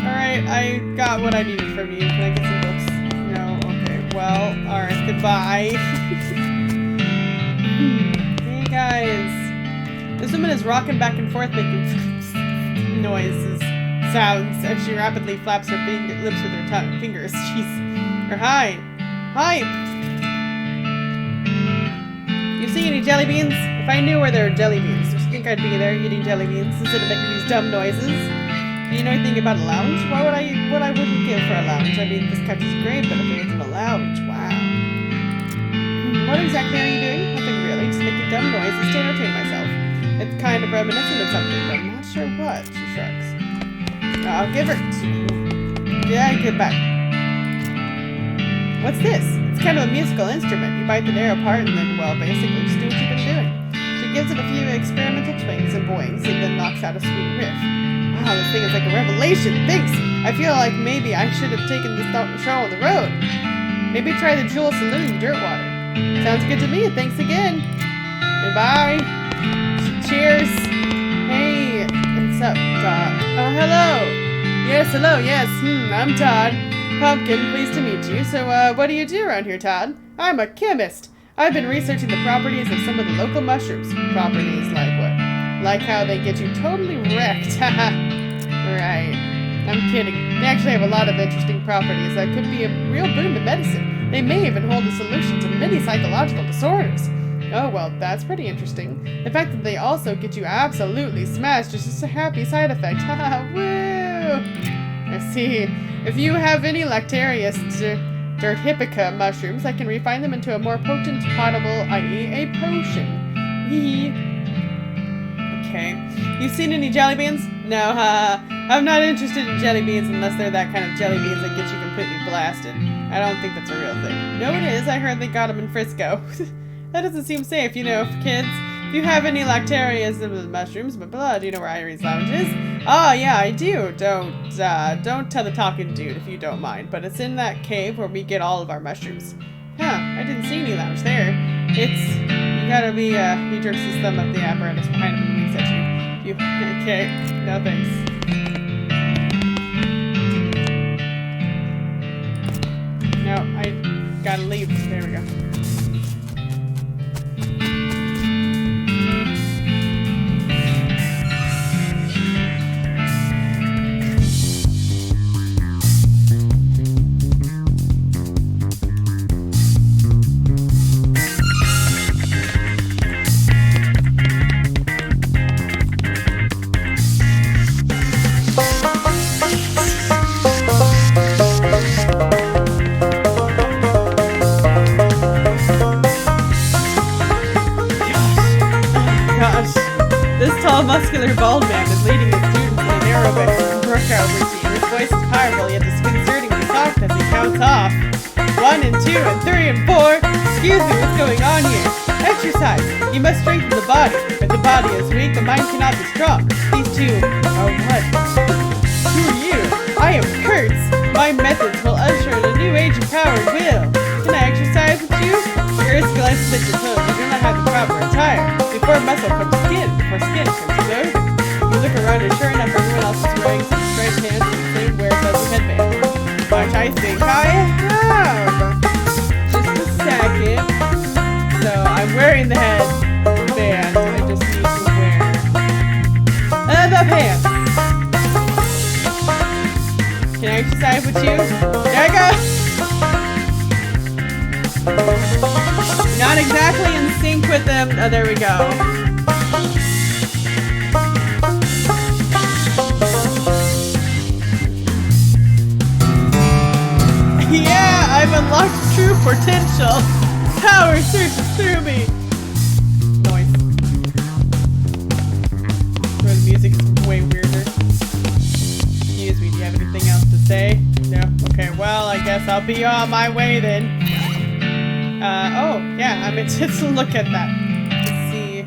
Alright, I got what I needed from you. Can I get some books? No? Okay, well, alright, goodbye. Hey guys. This woman is rocking back and forth making noises, sounds, as she rapidly flaps her lips with her fingers. Jeez. Or hi. Hi. You see any jelly beans? If I knew where there were jelly beans, do you think I'd be there eating jelly beans instead of making these dumb noises? Do you know anything about a lounge? What I wouldn't give for a lounge? I mean, this couch is great, but if it wasn't a lounge, wow. What exactly are you doing? Nothing really, just making dumb noises to entertain myself. It's kind of reminiscent of something, but I'm not sure what, she shrugs. I'll give her... Yeah, get back. What's this? It's kind of a musical instrument. You bite the nail apart and then, well, basically just do what you've been doing. She gives it a few experimental twings and boings and then knocks out a sweet riff. Wow, this thing is like a revelation. Thanks! I feel like maybe I should have taken this show on the road. Maybe try the Jewel Saloon in Dirtwater. Sounds good to me. Thanks again. Goodbye. Cheers. Hey, what's up, Todd? Oh, hello. Yes, hello. Yes, I'm Todd. Pumpkin, pleased to meet you. So, what do you do around here, Todd? I'm a chemist. I've been researching the properties of some of the local mushrooms. Properties like what? Like how they get you totally wrecked. Haha. Right. I'm kidding. They actually have a lot of interesting properties that could be a real boon to medicine. They may even hold a solution to many psychological disorders. Oh, well, that's pretty interesting. The fact that they also get you absolutely smashed is just a happy side effect. Haha, woo! I see. If you have any Lactarius Dirthipica mushrooms, I can refine them into a more potent, potable, i.e. a potion. Hee. Okay. You seen any jelly beans? No, I'm not interested in jelly beans unless they're that kind of jelly beans that get you completely blasted. I don't think that's a real thing. No, it is. I heard they got them in Frisco. That doesn't seem safe, you know, kids. If you have any Lactarius mushrooms, but do you know where Irene's lounge is? Oh, yeah, I do. Don't tell the talking dude if you don't mind, but it's in that cave where we get all of our mushrooms. Huh, I didn't see any lounge there. You gotta be, he jerks his thumb up the apparatus behind him and winks at you. Okay, no thanks. No, I gotta leave. There we go. muscular bald man is leading his students in an aerobic workout routine. His voice is powerful yet disconcertingly soft as he counts off. 1 and 2 and 3 and 4. Excuse me, what's going on here? Exercise. You must strengthen the body. If the body is weak, the mind cannot be strong. These two are what? Who are you? I am Kurtz. My methods will usher in a new age of power and will. Can I exercise with you? Kurtz glances at your clothes. You do not have the proper attire. Before muscle comes skin. Before skin comes clothing. You look around and sure enough everyone else is wearing some striped pants and the same wear-fuzzy headband. Which I think I have. Just a second. So I'm wearing the headband. I just need to wear the pants. Can I exercise with you? There I go. Not exactly in sync with them. Oh, there we go. Yeah, I've unlocked true potential. Power surges through me. Noise. Where the music's way weirder. Excuse me, do you have anything else to say? No? Okay, well, I guess I'll be on my way then. Oh, yeah, I meant to look at that. Let's see.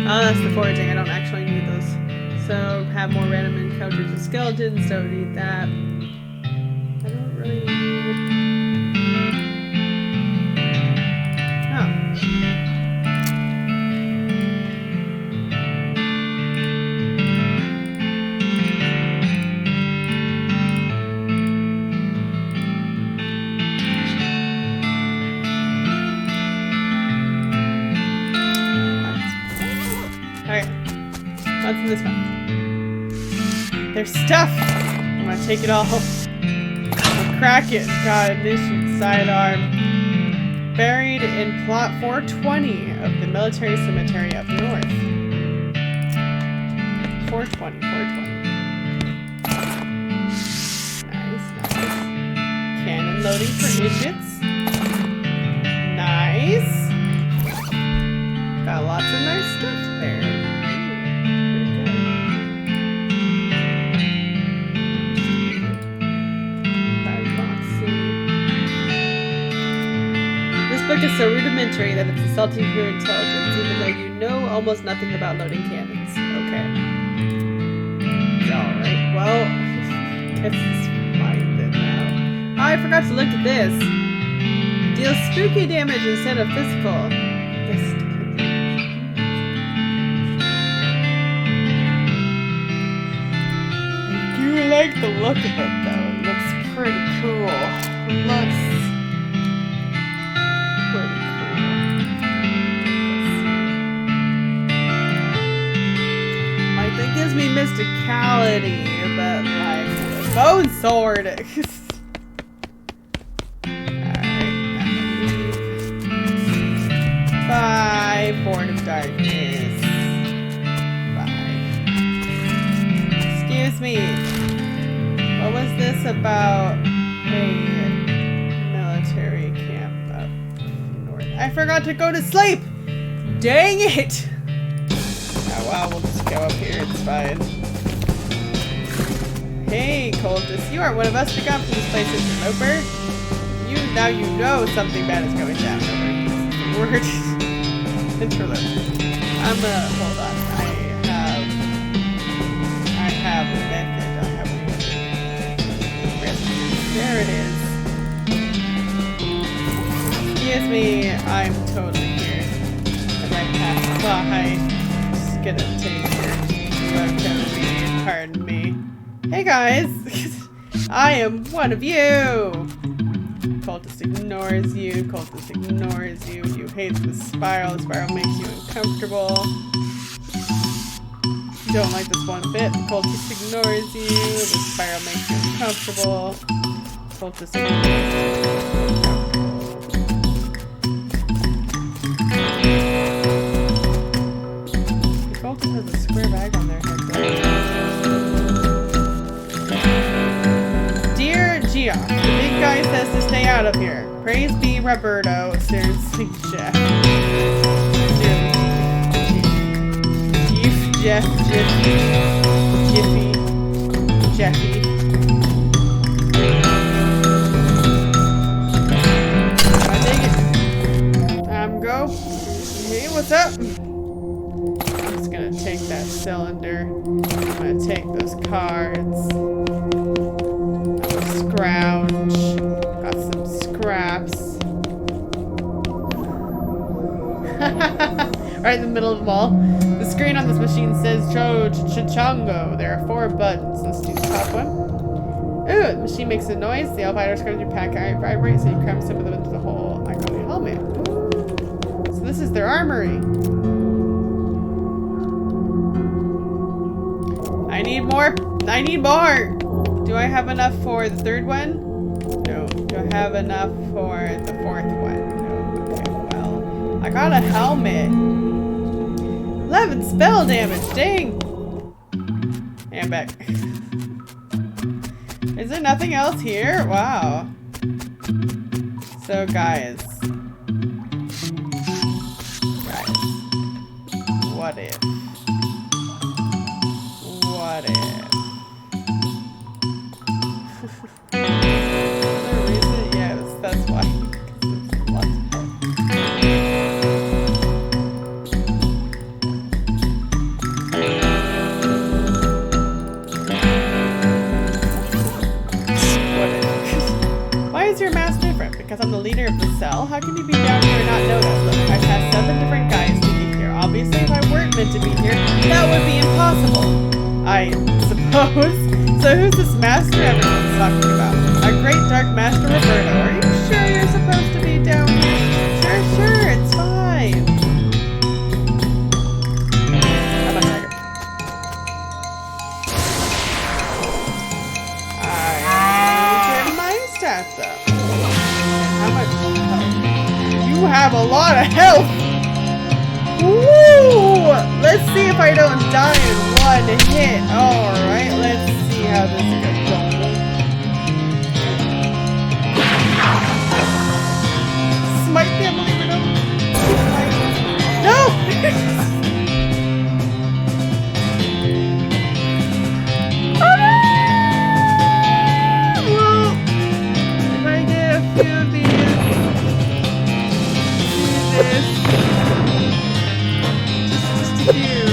Oh, that's the foraging. I don't actually need those. So, have more random encounters with skeletons. Don't need that. I don't really need... Oh. Alright. What's in this one? There's stuff! I'm gonna take it all. I'll crack it. Got an issued sidearm. Buried in plot 420 of the military cemetery up north. 420. Nice. Cannon loading for idiots. Nice. Got lots of nice stuff there. This book is so rudimentary that it's insulting to your intelligence, even though you know almost nothing about loading cannons. Okay. Alright, well, guess it's fine then now. Oh, I forgot to look at this. Deals spooky damage instead of physical. I do like the look of it though. It looks pretty cool. It looks pretty cool. Like, that gives me mysticality, but like, the bone sword. Alright, bye, Born of Darkness. Bye. Excuse me. What was this about a military camp up north? I forgot to go to sleep! Dang it! Oh well, we'll just go up here, it's fine. Hey, cultist, you aren't one of us to come from this place, interloper. Now you know something bad is going down over here. Word. Interloper. Hold on. I have a method. There it is. Excuse me, I'm totally here. As I pass by, just gonna take your look at me, pardon me. Hey guys! I am one of you! Cultist ignores you, cultist ignores you, you hate the spiral makes you uncomfortable. You don't like this one bit, the cultist ignores you, the spiral makes you uncomfortable. Cultist ignores you. The cultist has a square bag on their head. Dear Geoff, the big guy says to stay out of here. Praise be Roberto, seriously, Jeff. Jeffy. I dig it. Go. Hey, what's up? I'm just gonna take that cylinder. I'm gonna take those cards. Scrounge. Got some scraps. Right in the middle of the mall. The screen on this machine says Chongo. There are 4 buttons. Let's do the top one. Ooh, the machine makes a noise. The elevator screams your pack vibrates, so you cram some of them into the hole. I got a helmet. Ooh. So this is their armory. I need more. Do I have enough for the 3rd one? No. Do I have enough for the 4th one? No. Okay, well. I got a helmet. 11 spell damage. Dang. Hey, I'm back. Is there nothing else here? Wow. So, guys. What if? What if? Yes, that's why. Why is your mask different? Because I'm the leader of the cell? How can you be down here and not know that? Look, I've had 7 different guys to be here. Obviously, if I weren't meant to be here, that would be impossible. I suppose. So who's this master everyone's talking about? Our great dark master Roberto. Are you sure you're supposed to be down here? Sure, it's fine. How about Tiger? I get my stats up. How much health? You have a lot of health! Woo! Let's see if I don't die in 1 hit. Alright, let's see how this is going. Smite them, believe it or not. No! Oh no! Well, if I get a few of these, do this. Just a few.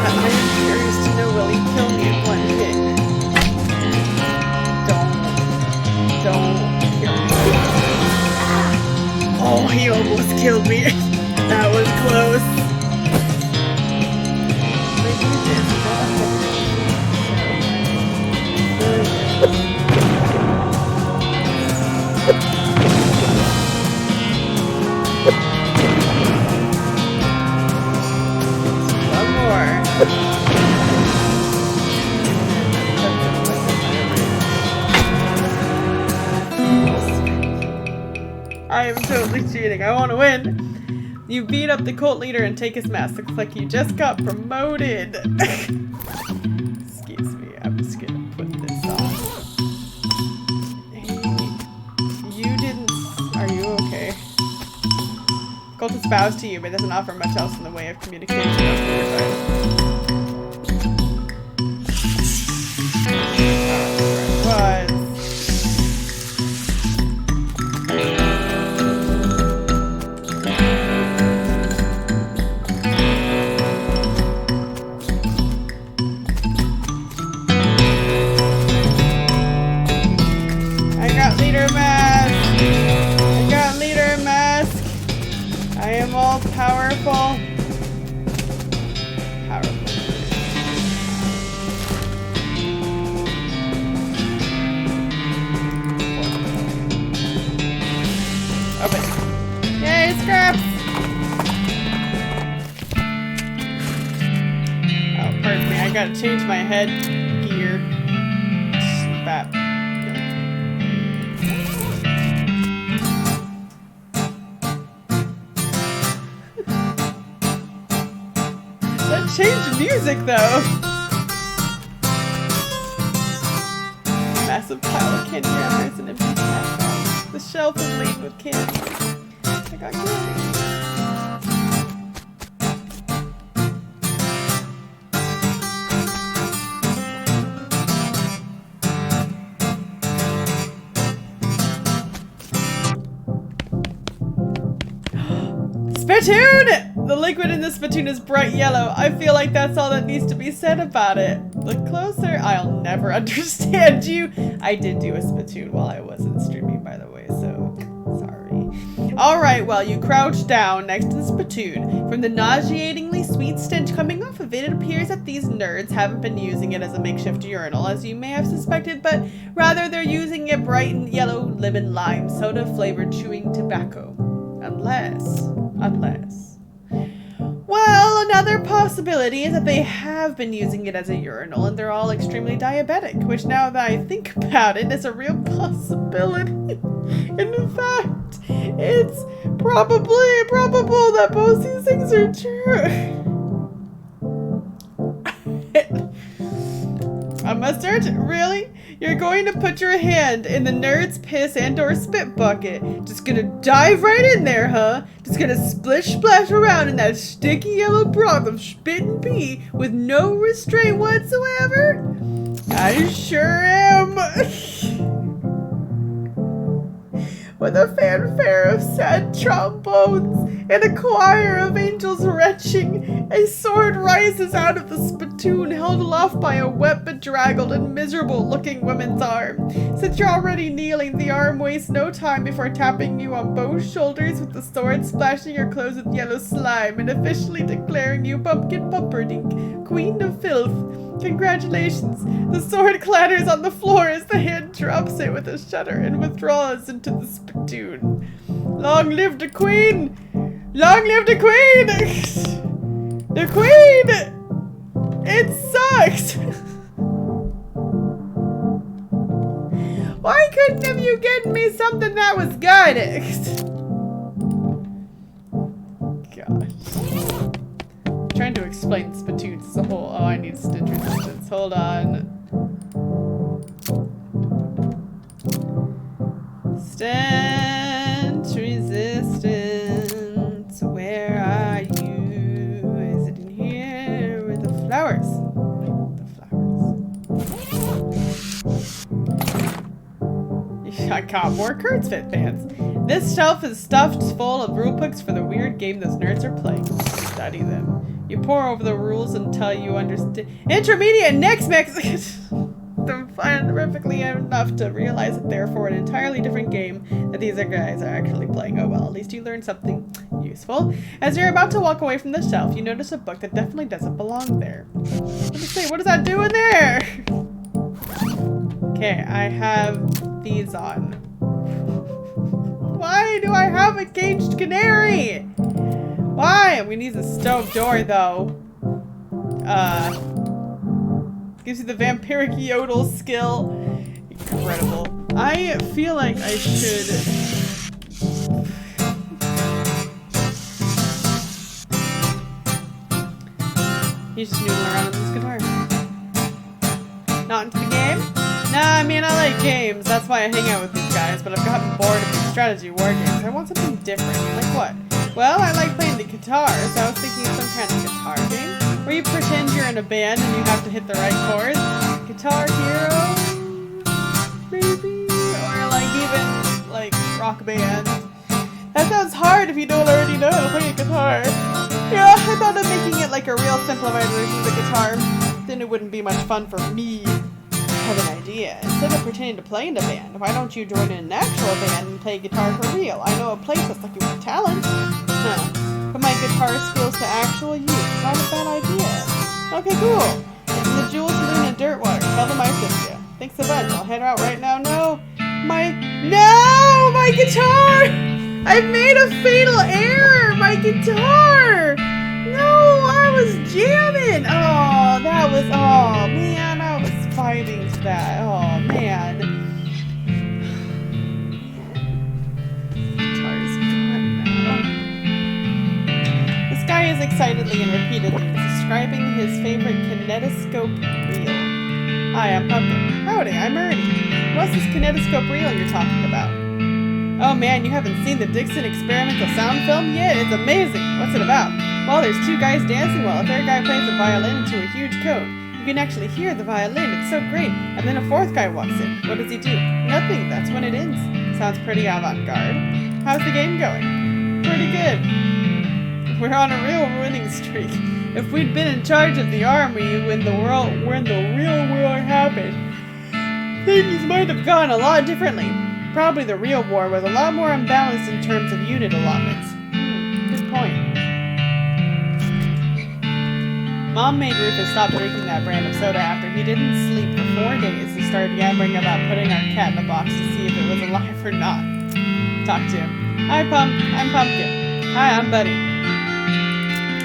I'm curious to know, will he kill me in 1 hit? Don't kill me. Oh, he almost killed me. That was close. I am totally cheating. I want to win. You beat up the cult leader and take his mask. Looks like you just got promoted. Excuse me. I'm just gonna put this on. Hey, you didn't. Are you okay? Cultist bows to you, but doesn't offer much else in the way of communication. Powerful. Open. Yay, scraps! Oh, pardon me. I gotta change my head gear. Bap. Change music though. Massive pile of candy wrappers and empty snack. The shelf is laden with candy. I got candy. Spittoon! The liquid in this spittoon is bright yellow. I feel like that's all that needs to be said about it. Look closer. I'll never understand you. I did do a spittoon while I wasn't streaming, by the way, so sorry. Alright, well, you crouch down next to the spittoon. From the nauseatingly sweet stench coming off of it, it appears that these nerds haven't been using it as a makeshift urinal, as you may have suspected, but rather they're using it bright and yellow lemon lime soda flavored chewing tobacco. Unless. Well, another possibility is that they have been using it as a urinal and they're all extremely diabetic, which now that I think about it is a real possibility. In fact, it's probably probable that both these things are true. A mustard? Really? You're going to put your hand in the nerd's piss and or spit bucket. Just gonna dive right in there, huh? Just gonna splish splash around in that sticky yellow broth of spit and pee with no restraint whatsoever? I sure am. With a fanfare of sad trombones and a choir of angels retching, a sword rises out of the spittoon held aloft by a wet, bedraggled, and miserable-looking woman's arm. Since you're already kneeling, the arm wastes no time before tapping you on both shoulders with the sword, splashing your clothes with yellow slime, and officially declaring you Pumpkin Pumperdink, Queen of Filth. Congratulations! The sword clatters on the floor as the hand drops it with a shudder and withdraws into the spittoon. Long live the queen! Long live the queen! The queen! It sucks! Why couldn't have you given me something that was good? Gosh. Trying to explain spittoons as a whole. Oh, I need stitch resistance. Hold on. Stench resistance. Where are you? Is it in here? With the flowers? I got more Kurt's Fit bands. This shelf is stuffed full of rulebooks for the weird game those nerds are playing. Study them. You pore over the rules until you understand. Intermediate next mix. To find perfectly enough to realize that they're for an entirely different game that these guys are actually playing. Oh well, at least you learned something useful. As you're about to walk away from the shelf, you notice a book that definitely doesn't belong there. What does it say? What does that do in there? Okay, I have these on. Why do I have a caged canary? Why? We need the stove door though. Gives you the vampiric yodel skill. Incredible. I feel like I should. He's just noodling around on this guitar. Not into the game? Nah, I mean, I like games. That's why I hang out with these guys, but I've gotten bored of these strategy war games. I want something different. Like what? Well, I like playing the guitar, so I was thinking of some kind of guitar game where you pretend you're in a band and you have to hit the right chords. Guitar Hero, maybe? Or like even like Rock Band. That sounds hard if you don't already know how to play a guitar. Yeah, I thought of making it like a real simplified version of the guitar. Then it wouldn't be much fun for me. I have an idea. Instead of pretending to play in a band, why don't you join in an actual band and play guitar for real? I know a place that's looking for talent. Huh. Put my guitar skills to actual use. Not a bad idea. Okay, cool. It's in the Jewel Saloon in Dirtwater. Tell them I sent you. Thanks a bunch. I'll head out right now. No! My guitar! I've made a fatal error! My guitar! No, I was jamming! Oh, that was, oh man, I was fighting for that. Oh man. Guitar's gone now. This guy is excitedly and repeatedly describing his favorite kinetoscope reel. Hi, I'm Pumpkin. Howdy, I'm Ernie. What's this kinetoscope reel you're talking about? Oh man, you haven't seen the Dixon experimental sound film yet? It's amazing! What's it about? Well, there's two guys dancing while a third guy plays a violin into a huge cone. You can actually hear the violin, it's so great. And then a fourth guy walks in. What does he do? Nothing, that's when it ends. Sounds pretty avant-garde. How's the game going? Pretty good. We're on a real winning streak. If we'd been in charge of the army when the real war happened, things might have gone a lot differently. Probably the real war was a lot more unbalanced in terms of unit allotments. Good point. Mom made Rufus stop drinking that brand of soda after he didn't sleep for 4 days. He started yammering about putting our cat in a box to see if it was alive or not. Talk to him. Hi, I'm Pumpkin. Hi, I'm Buddy.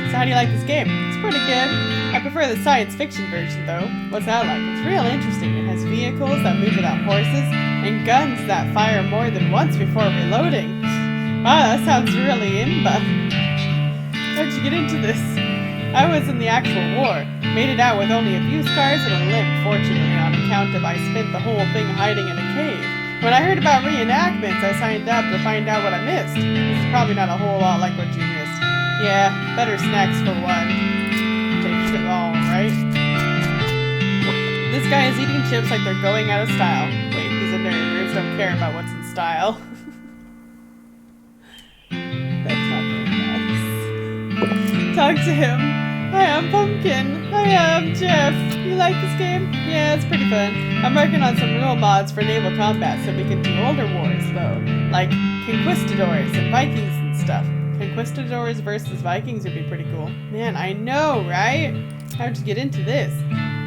So how do you like this game? It's pretty good. I prefer the science fiction version, though. What's that like? It's real interesting. It has vehicles that move without horses, and guns that fire more than once before reloading. Wow, that sounds really imba. How'd you get into this? I was in the actual war. Made it out with only a few scars and a limp, fortunately, on account of I spent the whole thing hiding in a cave. When I heard about reenactments, I signed up to find out what I missed. This is probably not a whole lot like what you missed. Yeah, better snacks for one. Takes it all, right? This guy is eating chips like they're going out of style. Wait, he's a nerd. Nerds don't care about what's in style. That's not very nice. Talk to him. Hi, I'm Pumpkin. Hi, I'm Jeff. You like this game? Yeah, it's pretty fun. I'm working on some real mods for naval combat so we can do older wars, though. Like conquistadors and Vikings and stuff. Conquistadors versus Vikings would be pretty cool. Man, I know, right? How'd you get into this?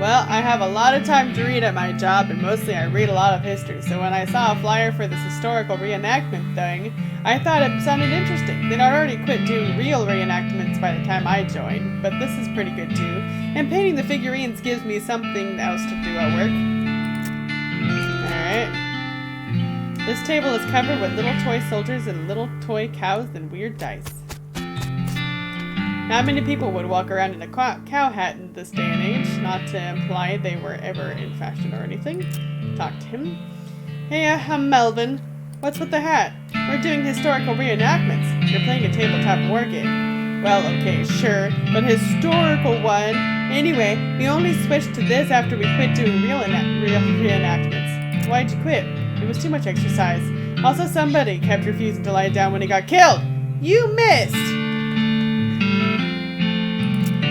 Well, I have a lot of time to read at my job, and mostly I read a lot of history, so when I saw a flyer for this historical reenactment thing, I thought it sounded interesting. They'd already quit doing real reenactments by the time I joined, but this is pretty good too. And painting the figurines gives me something else to do at work. Alright. This table is covered with little toy soldiers and little toy cows and weird dice. Not many people would walk around in a cow hat in this day and age, not to imply they were ever in fashion or anything. Talk to him. Hey, I'm Melvin. What's with the hat? We're doing historical reenactments. You're playing a tabletop war game. Well, okay, sure, but historical one. Anyway, we only switched to this after we quit doing real reenactments. Why'd you quit? It was too much exercise. Also, somebody kept refusing to lie down when he got killed. You missed!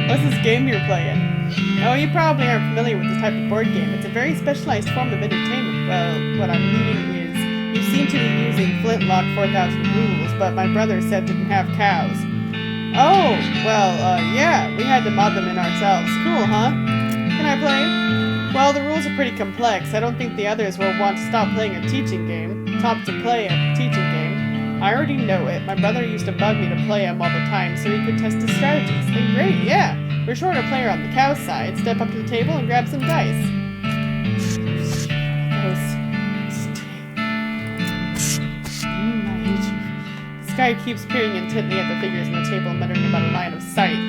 What's this game you're playing? Oh, you probably aren't familiar with this type of board game. It's a very specialized form of entertainment. Well, what I mean is, you seem to be using Flintlock 4000 rules, but my brother said didn't have cows. Oh, well, yeah, we had to mod them in ourselves. Cool, huh? Can I play? Well, the rules are pretty complex. I don't think the others will want to stop playing a teaching game. I already know it. My brother used to bug me to play him all the time so he could test his strategies. Then great, yeah. We're short a player on the cow side. Step up to the table and grab some dice. I hate you. This guy keeps peering intently at the figures on the table, muttering about a line of sight.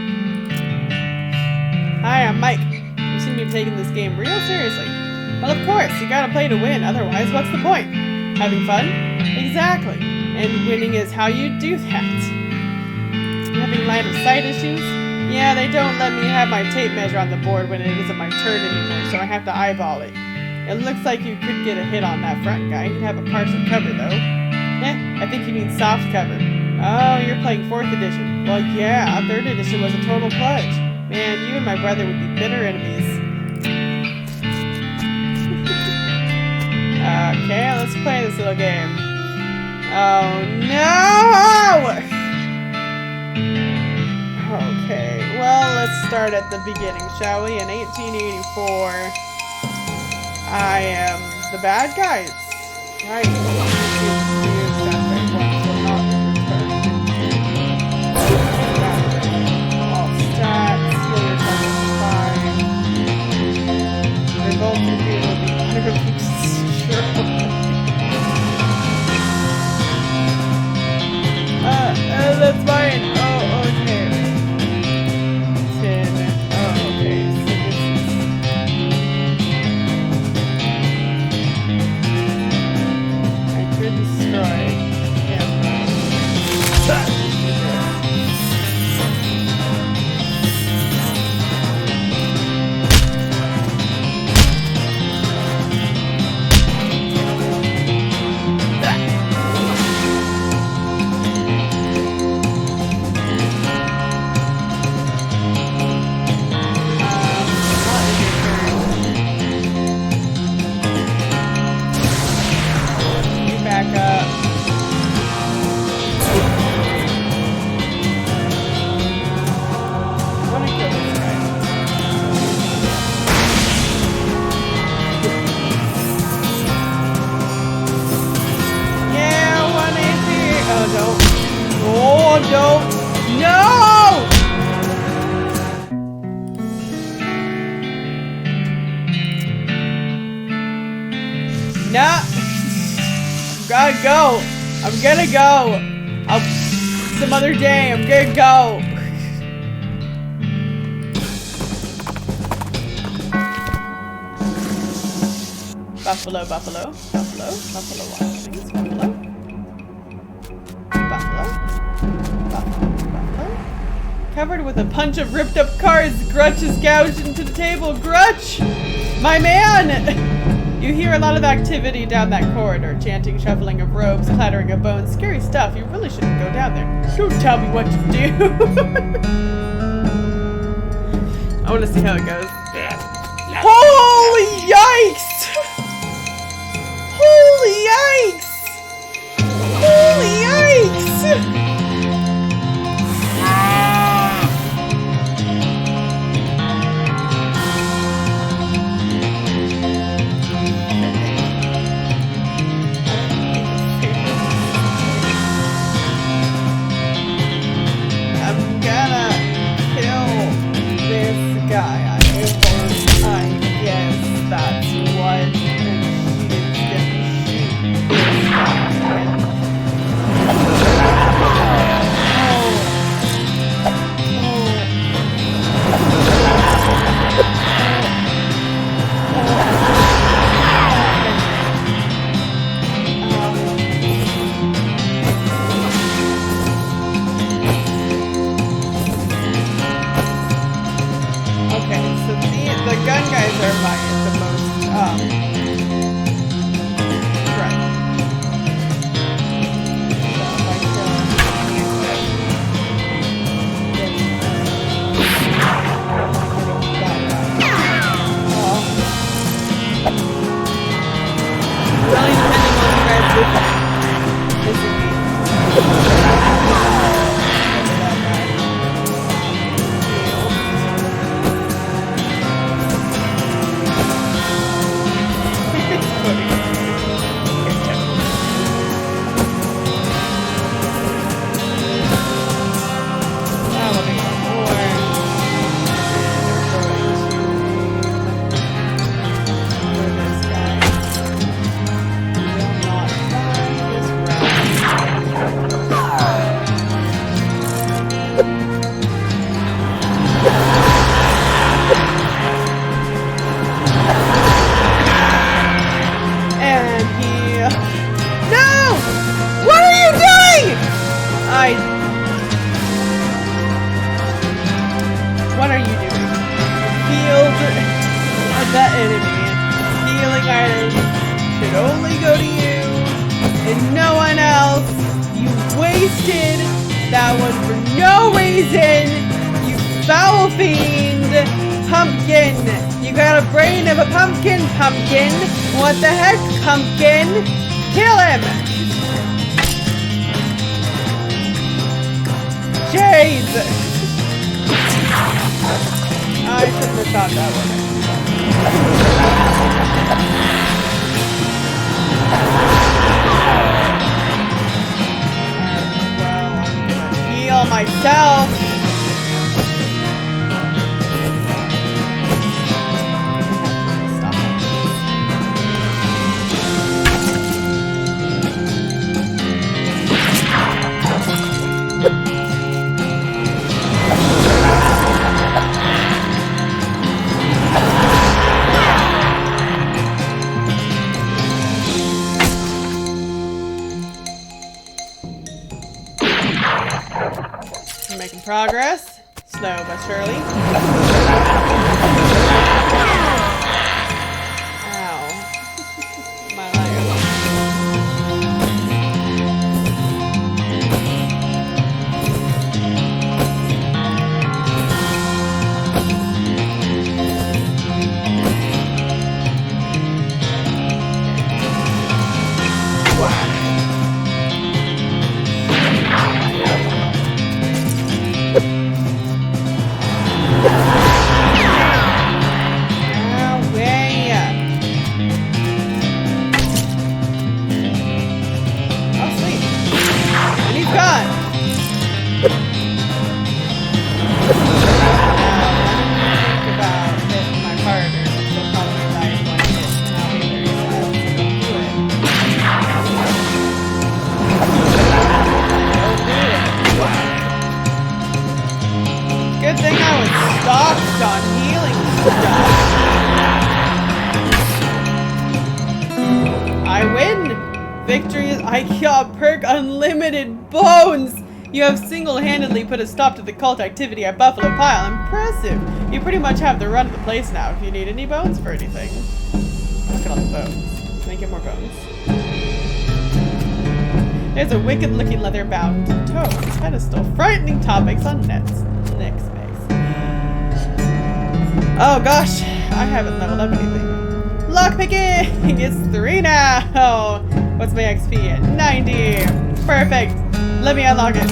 Hi, I'm Mike. You seem to be taking this game real seriously. Well, of course, you gotta play to win. Otherwise, what's the point? Having fun? Exactly. And winning is how you do that. You having line of sight issues? Yeah, they don't let me have my tape measure on the board when it isn't my turn anymore, so I have to eyeball it. It looks like you could get a hit on that front guy. He'd have a partial cover, though. I think you mean soft cover. Oh, you're playing 4th edition. Well, yeah, 3rd edition was a total pludge. Man, you and my brother would be bitter enemies. Okay, let's play this little game. Oh, no! Okay, well, let's start at the beginning, shall we? In 1884, I am the bad guys. Right. All stats, players on 5. Revolt review will be 100% sure. That's fine. Oh, okay. 10. Oh, okay. So this is... I I'm gonna go. Some other day, I'm gonna go. Buffalo, buffalo, buffalo, buffalo watchings, buffalo. Buffalo. Buffalo, buffalo. Covered with a bunch of ripped up cars, Grutch is gouged into the table. Grutch! My man! You hear a lot of activity down that corridor. Chanting, shuffling of robes, clattering of bones. Scary stuff. You really shouldn't go down there. Don't tell me what to do. I want to see how it goes. Holy yikes! Holy yikes! Holy yikes! I'm gonna kill this guy. I guess that's what. What are you doing? Healed the enemy. Healing items should only go to you and no one else. You wasted that one for no reason. You foul fiend. Pumpkin. You got a brain of a pumpkin. Pumpkin. What the heck? Pumpkin. Kill him. Jeez. I shouldn't have thought that one. Well, I'm gonna heal myself. Making progress, slow but surely. Ow. My leg. stocked on healing stuff. I win! Victory is IKEA perk unlimited bones! You have single-handedly put a stop to the cult activity at Buffalo Pile. Impressive! You pretty much have the run of the place now if you need any bones for anything. Look at all the bones. Can I get more bones? There's a wicked-looking leather-bound toad pedestal. Frightening topics on next space. Oh gosh, I haven't leveled up anything. Lockpicking! It's 3 now! What's my XP at? 90! Perfect! Let me unlock it.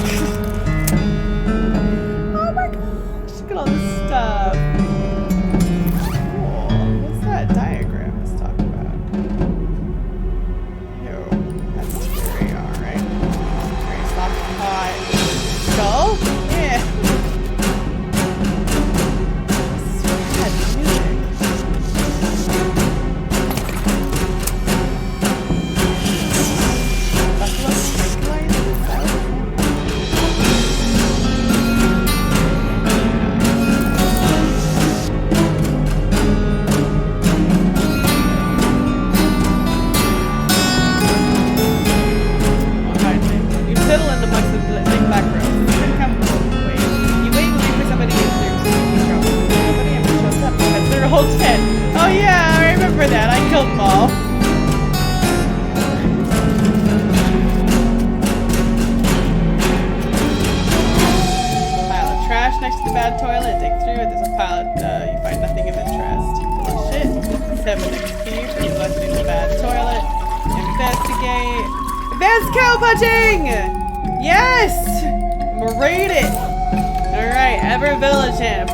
Oh my gosh, look at all this stuff. Cool. What's that diagram let's talk about? Ew, that's scary, alright. Very soft and hot. Skull? Yeah.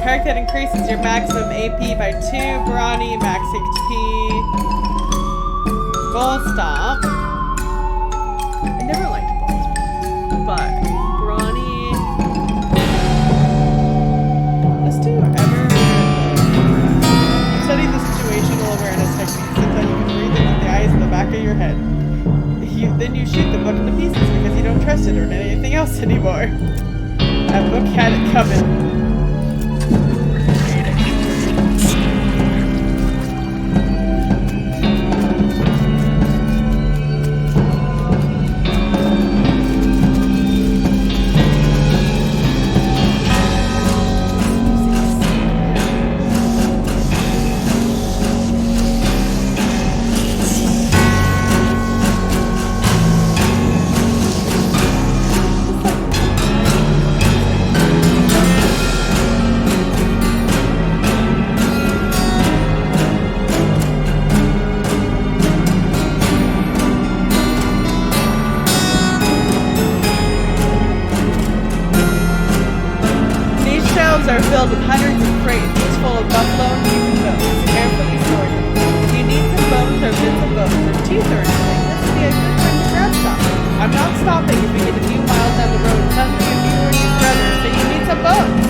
Perk that increases your maximum AP by 2. Brawny, max HP. Bull Stomp. I never liked Bull Stomp, but Brawny. Let's do Ever. Study the situational awareness technique so that you can read them with the eyes in the back of your head. Then you shoot the book into pieces because you don't trust it or anything else anymore. That book had it coming. Are filled with hundreds of crates, each full of buffalo and human bones, carefully sorted. If you need some bones or bits of bones or teeth or anything, this would be a good time to grab some. I'm not stopping if we get a few miles down the road and suddenly a few of your brothers say you need some bones.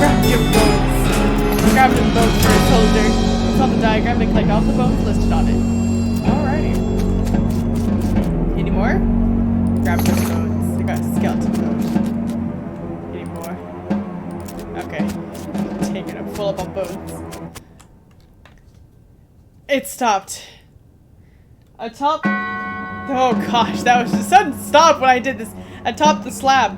Grab your bones. Grab them bones for a soldier. It's on the diagram and collect all the bones listed on it. Alrighty. Any more? Grab some bones. I got a skeleton bone. I'm full up on bones. It stopped. Atop. Oh gosh, that was just sudden stop when I did this. Atop the slab,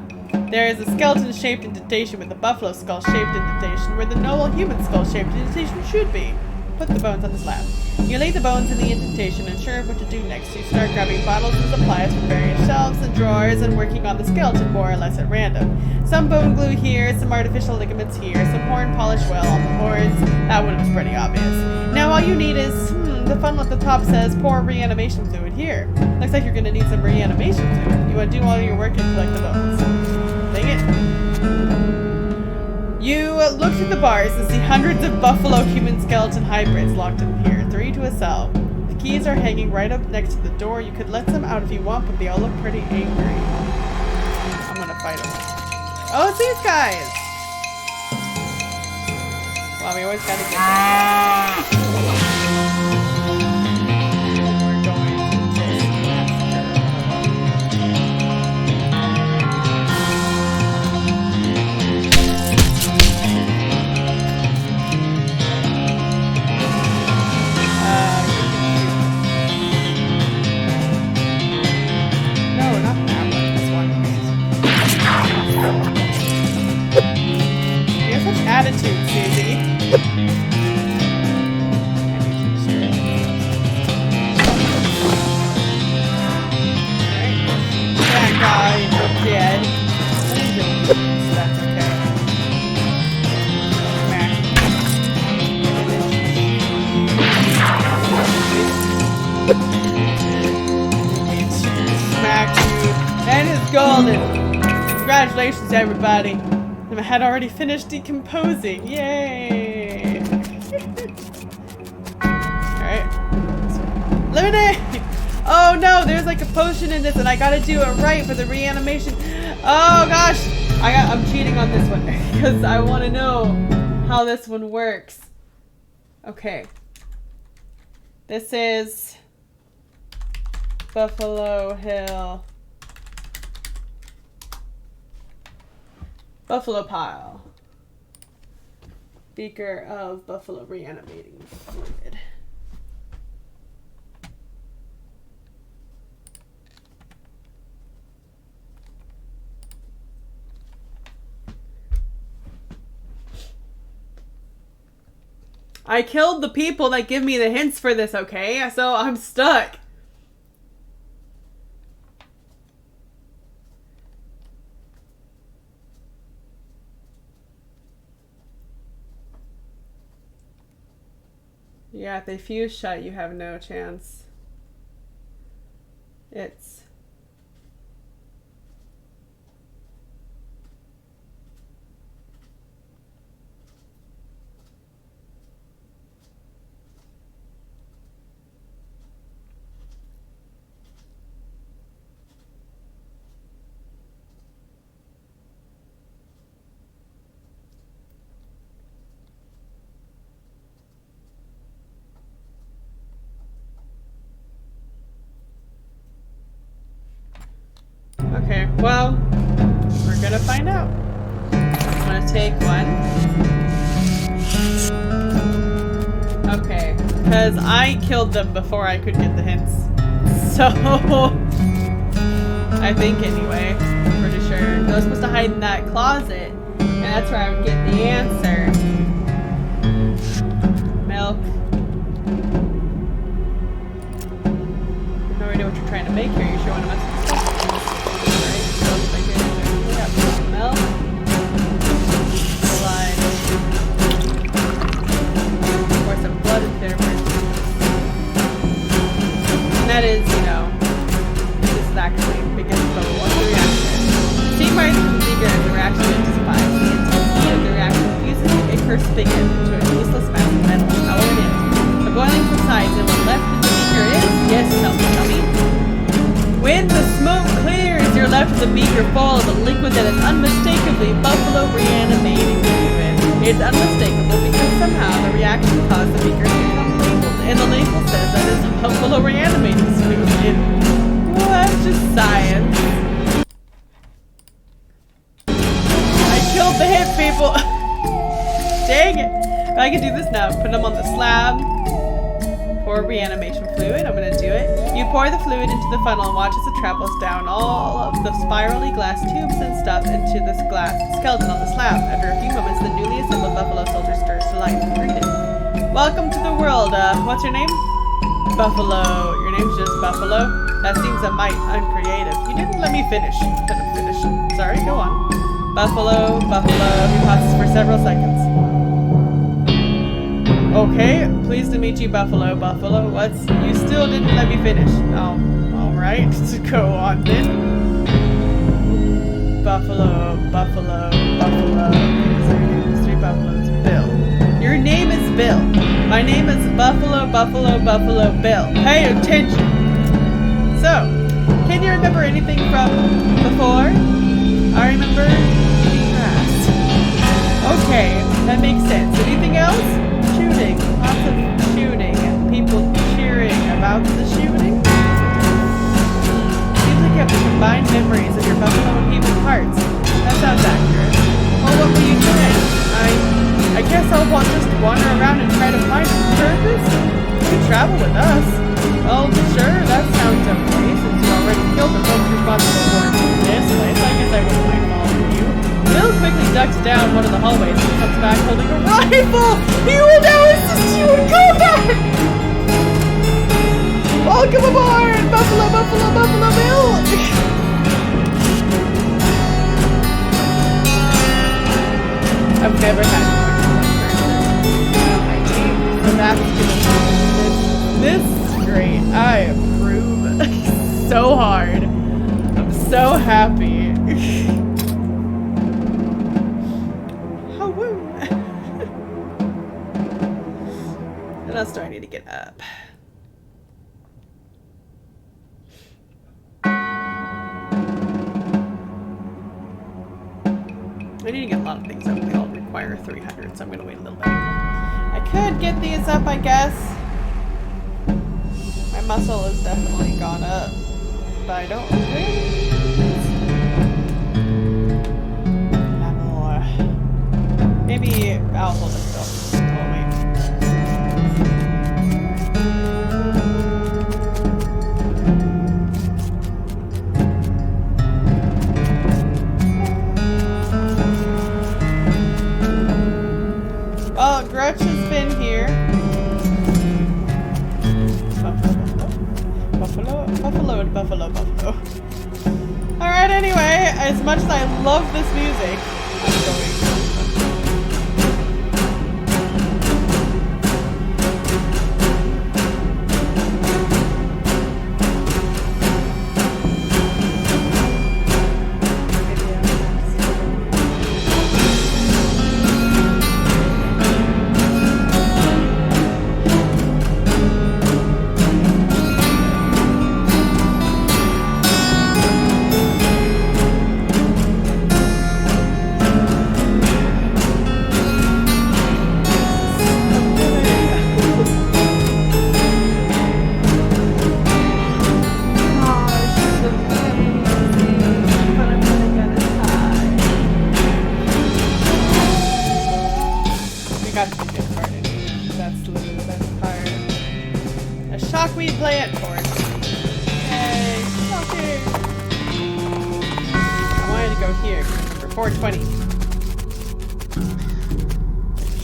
there is a skeleton-shaped indentation with a buffalo skull-shaped indentation where the normal human skull-shaped indentation should be. Put the bones on the slab. You lay the bones in the indentation and sure what to do next. You start grabbing bottles and supplies from various shelves and drawers and working on the skeleton more or less at random. Some bone glue here, some artificial ligaments here, some horn polish well on the horns. That one was pretty obvious. Now all you need is, the funnel at the top says pour reanimation fluid here. Looks like you're gonna need some reanimation fluid. You wanna do all your work and collect the bones. Dang it. You look through the bars and see hundreds of buffalo human skeleton hybrids locked in here, 3 to a cell. The keys are hanging right up next to the door. You could let them out if you want, but they all look pretty angry. I'm gonna fight them. Oh, it's these guys! Well, we always gotta get them. attitude, Susie. Alright. That guy is dead. So that's okay. Smack you. And it's golden. Congratulations, everybody. I had already finished decomposing. Yay! Alright. Lemonade! Oh no, there's like a potion in this and I gotta do it right for the reanimation. Oh gosh! I'm cheating on this one because I want to know how this one works. Okay. This is Buffalo Hill. Buffalo pile. Beaker of buffalo reanimating fluid. I killed the people that give me the hints for this, okay? So I'm stuck. Yeah, if they fuse shut, you have no chance. It's... Okay, well, we're gonna find out. I'm gonna take one. Okay, because I killed them before I could get the hints. So, I think anyway, pretty sure. I was supposed to hide in that closet, and that's where I would get the answer. Milk. I have no idea what you're trying to make here. You're showing them us. Milk, blood, pour some blood into their first. And that is, you know, this is actually begins to what's the reaction. Steam rises from the beaker as the reaction intensifies. The intensity of the reaction fuses a cursed spigot into a useless mass of metal. Power it in. The boiling subsides and what's left in the beaker is, yes, tell me. When the smoke clears, you're left with a beaker full of a liquid that is unmistakably buffalo reanimating fluid. It's unmistakable because somehow the reaction caused the beaker to become labeled, and the label says that it's buffalo reanimating fluid. Well, that's just science. I killed the hit people. Dang it. But I can do this now. Put them on the slab. Pour reanimation fluid. I'm gonna do it. You pour the fluid into the funnel and watch as it travels down all of the spirally glass tubes and stuff into this glass skeleton on the slab. After a few moments, the newly assembled buffalo soldier stirs to life. Read it. Welcome to the world. What's your name? Buffalo. Your name's just Buffalo? That seems a mite uncreative. You didn't let me finish. Couldn't finish. Sorry, go on. Buffalo, Buffalo. He pauses for several seconds. Okay, pleased to meet you, Buffalo. Buffalo, what's... You still didn't let me finish. Oh, alright. Go on, then. Buffalo, Buffalo, Buffalo. There's 3 buffaloes. Bill. Your name is Bill. My name is Buffalo, Buffalo, Buffalo, Bill. Pay attention. So, can you remember anything from before? I remember being asked. Okay, that makes sense. Anything else? Shooting. Lots of shooting and people cheering about the shooting. Seems like you have the combined memories of your buffalo and human hearts. That sounds accurate. Well, what were you doing? I guess I'll just wander around and try to find a purpose. You travel with us. Well, sure, that sounds okay. Since you already killed the folks responsible for this place, I guess I wouldn't mind following you. Milk quickly ducks down one of the hallways and comes back holding a rifle! He will now assist you in combat! Welcome aboard! Buffalo, Buffalo, Buffalo Bill! I've never had one. So that's good. This is great. I approve so hard. I'm so happy. Oh, woo. What else do I need to get up? I need to get a lot of things up. They all require 300, so I'm going to wait a little bit. I could get these up, I guess. My muscle has definitely gone up, but I don't really. Not more. Maybe I'll hold it still. Oh, wait. Well, Gretch has been here. Buffalo, Buffalo, Buffalo. Alright, anyway, as much as I love this music, I'm going. Shockweed plant board. Yay! Shocking! I wanted to go here for 420.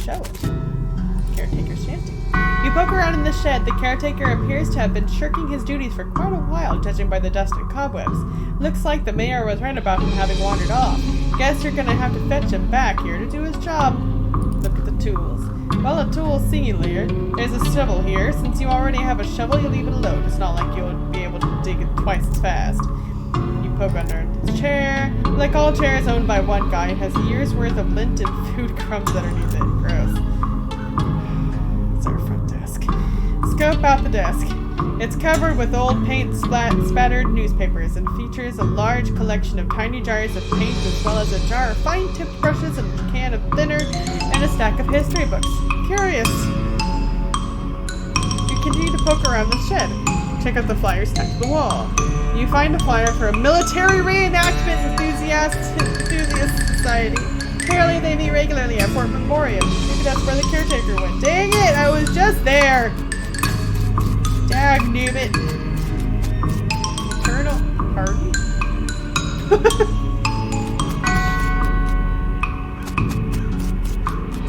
Show it. Caretaker's chanting. You poke around in the shed. The caretaker appears to have been shirking his duties for quite a while, judging by the dust and cobwebs. Looks like the mayor was right about him having wandered off. Guess you're gonna have to fetch him back here to do his job. Look at the tools. Well, a tool singular. There's a shovel here. Since you already have a shovel, you leave it alone. It's not like you'll be able to dig it twice as fast. You poke under his chair. Like all chairs owned by one guy, it has years' worth of lint and food crumbs underneath it. Gross. It's our front desk. Scope out the desk. It's covered with old paint spattered newspapers and features a large collection of tiny jars of paint as well as a jar of fine-tipped brushes and a can of thinner and a stack of history books. Curious. You continue to poke around the shed. Check out the flyers tacked to the wall. You find a flyer for a military reenactment enthusiast society. Apparently they meet regularly at Fort Memoriam. Maybe that's where the caretaker went. Dang it! I was just there! Dag Naebot. Eternal pardon?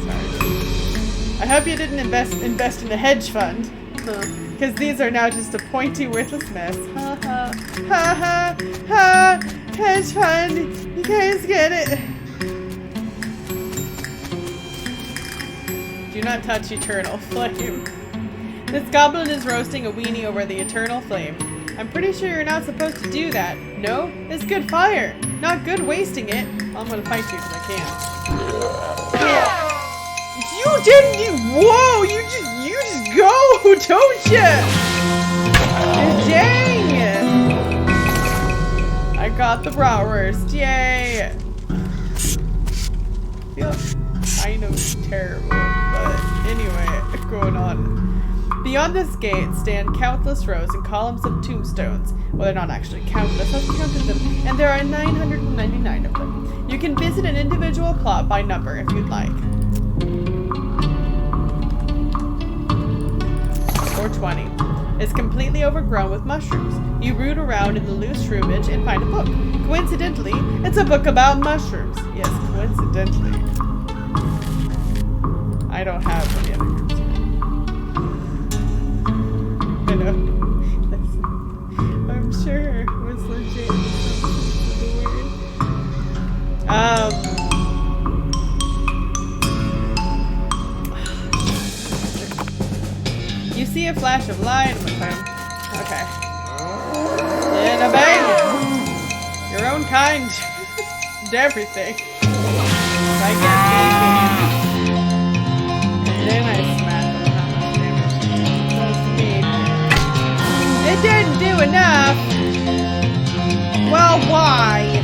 Sorry. I hope you didn't invest in a hedge fund. Because these are now just a pointy, worthless mess. Ha ha. Ha ha. Ha! Hedge fund! You guys get it! Do not touch eternal flame. This goblin is roasting a weenie over the eternal flame. I'm pretty sure you're not supposed to do that. No? It's good fire. Not good wasting it. Well, I'm gonna fight you because I can. You didn't. Whoa! You just go, don't ya? Dang! I got the bratwurst. Yay! Feels kind of terrible, but anyway, what's going on? Beyond this gate stand countless rows and columns of tombstones. Well, they're not actually countless, I've counted them, and there are 999 of them. You can visit an individual plot by number if you'd like. 420. is completely overgrown with mushrooms. You root around in the loose shroomage and find a book. Coincidentally, it's a book about mushrooms. Yes, coincidentally. I don't have any other groups here. I know. I'm sure it was legit. You see a flash of light. Okay. And a bang! Your own kind. And everything. I get baby. And then I smack them. How much damage does me? It didn't do enough. Well, why?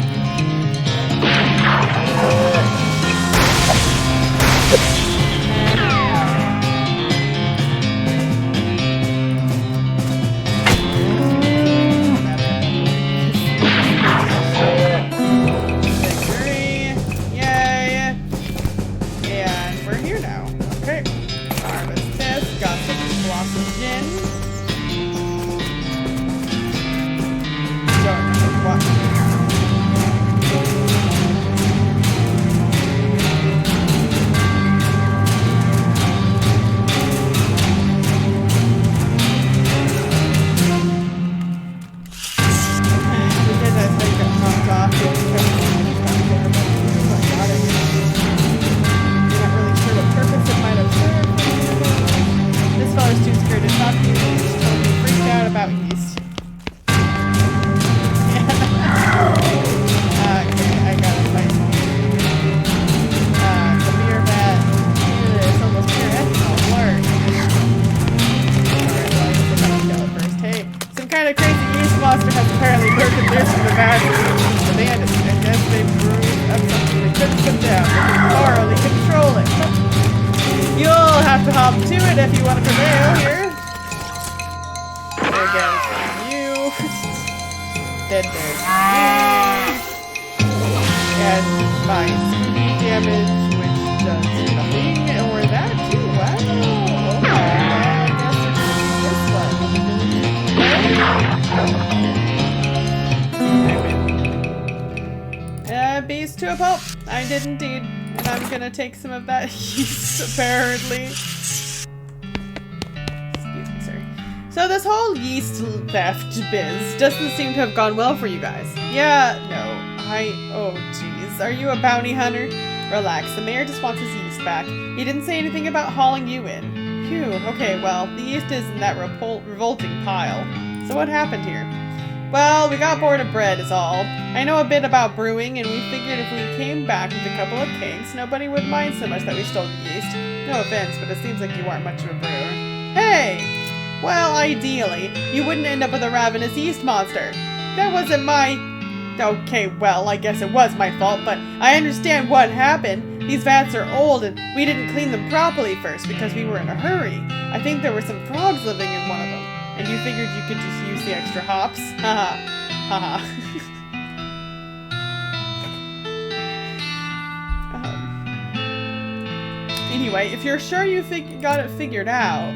Beast to a pulp. I did indeed. And I'm gonna take some of that yeast, apparently. Excuse me, sorry. So this whole yeast theft biz doesn't seem to have gone well for you guys. Yeah, no. Oh geez. Are you a bounty hunter? Relax, the mayor just wants his yeast back. He didn't say anything about hauling you in. Phew, okay, well, the yeast is in that revolting pile. So what happened here? Well, we got bored of bread is all. I know a bit about brewing, and we figured if we came back with a couple of kegs, nobody would mind so much that we stole the yeast. No offense, but it seems like you aren't much of a brewer. Hey! Well, ideally, you wouldn't end up with a ravenous yeast monster. That wasn't my... Okay, well, I guess it was my fault, but I understand what happened. These vats are old, and we didn't clean them properly first because we were in a hurry. I think there were some frogs living in one of them. And you figured you could just use the extra hops? Haha. Haha. Anyway, if you're sure you got it figured out,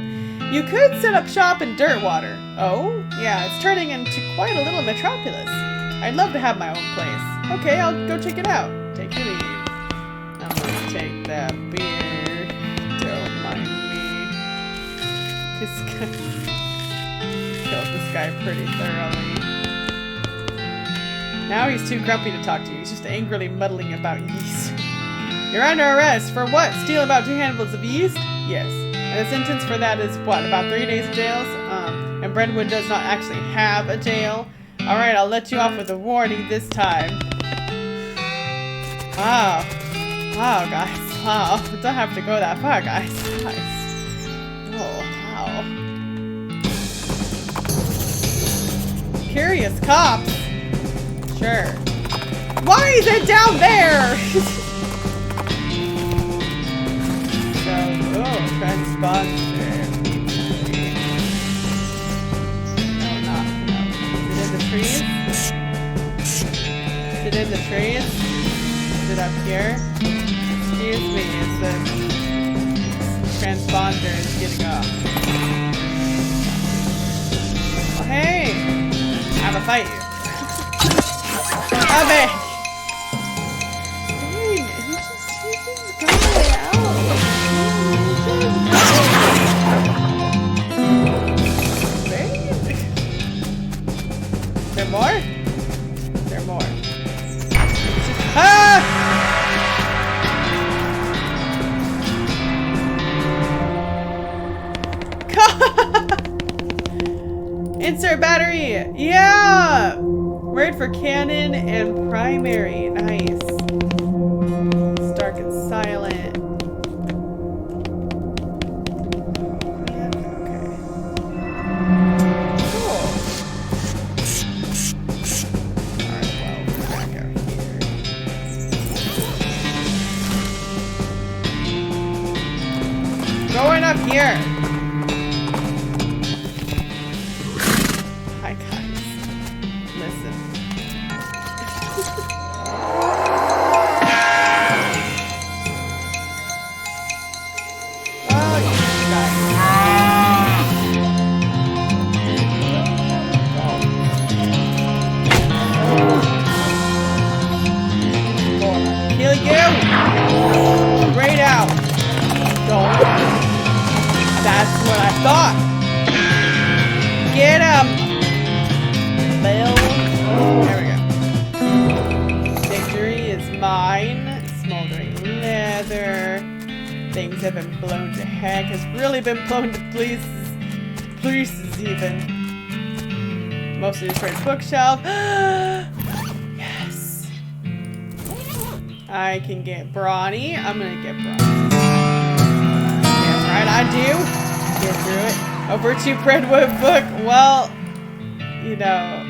you could set up shop in Dirtwater. Oh? Yeah, it's turning into quite a little metropolis. I'd love to have my own place. Okay, I'll go check it out. Take your leave. I'm gonna take that beer. Don't mind me. This guy... killed this guy pretty thoroughly. Now he's too grumpy to talk to you. He's just angrily muddling about yeast. You're under arrest. For what? Steal about 2 handfuls of yeast? Yes. And the sentence for that is what? About 3 days of jail? And Brentwood does not actually have a jail. Alright, I'll let you off with a warning this time. Wow. Wow, guys. Wow. Don't have to go that far, guys. Nice. Oh, wow. Curious cops. Sure. Why is it down there? So, oh, transponder. No, not. No. Is it in the trees? Is it in the trees? Is it up here? Excuse me, is the transponder is getting off. fight you. I'm back. Dang, he just got it out. There more? There more. Ah! Insert battery! Yeah! Word for cannon and primary. Nice. It's dark and silent. Yeah, okay. Cool. Alright, well, we're back out here. Going up here! Get him! Bill. There we go. Victory is mine. Smoldering leather. Things have been blown to heck. Has really been blown to pieces. Pieces even. Mostly destroyed bookshelf. Yes. I can get brawny. I'm gonna get brawny. Damn right I do. Get through it. A Virtue Breadwood book. Well, you know,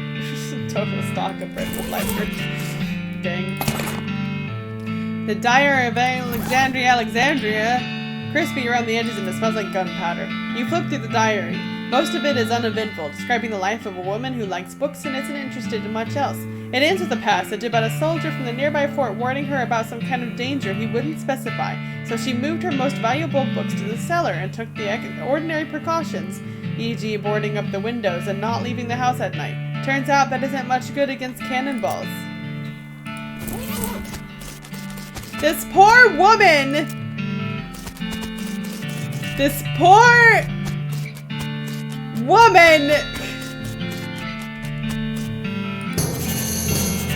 total stock of Breadwood library. Dang. The Diary of Alexandria. Crispy around the edges and it smells like gunpowder. You flip through the diary. Most of it is uneventful, describing the life of a woman who likes books and isn't interested in much else. It ends with a passage about a soldier from the nearby fort warning her about some kind of danger he wouldn't specify, so she moved her most valuable books to the cellar and took the ordinary precautions, e.g. boarding up the windows and not leaving the house at night. Turns out that isn't much good against cannonballs. This poor woman! This poor woman!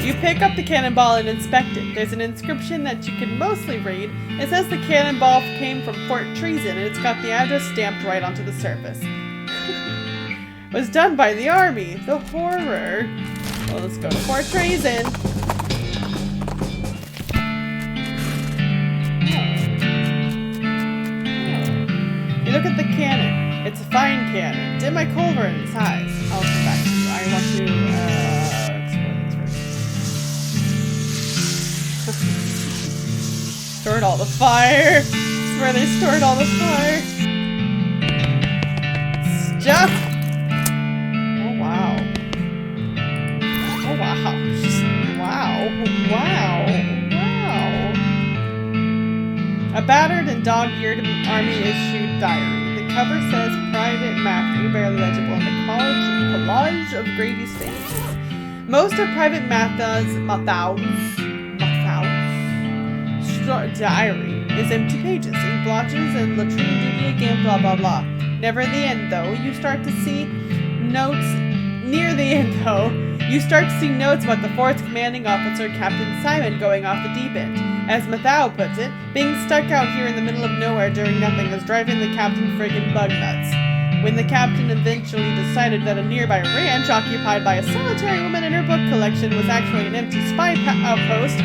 You pick up the cannonball and inspect it. There's an inscription that you can mostly read. It says the cannonball came from Fort Treason, and it's got the address stamped right onto the surface. It was done by the army. The horror. Well, let's go to Fort Treason. You look at the cannon. It's a fine cannon. Dip my culverin in size. I'll come back to you. I want to, explore this first. Stored all the fire. This is where they stored all the fire. Stuff. Oh, wow. Oh, wow. Wow. Wow. Wow. A battered and dog-eared army-issued diary. The cover says Private Matthew, barely legible, in the collage of gravy stains. Most of Private Matthew's diary is empty pages, ink blotches, and latrine duty again, blah blah blah. Near the end, though, you start to see notes about the fort's commanding officer, Captain Simon, going off the deep end. As Mathau puts it, being stuck out here in the middle of nowhere doing nothing is driving the captain friggin' bug nuts. When the captain eventually decided that a nearby ranch occupied by a solitary woman and her book collection was actually an empty spy outpost,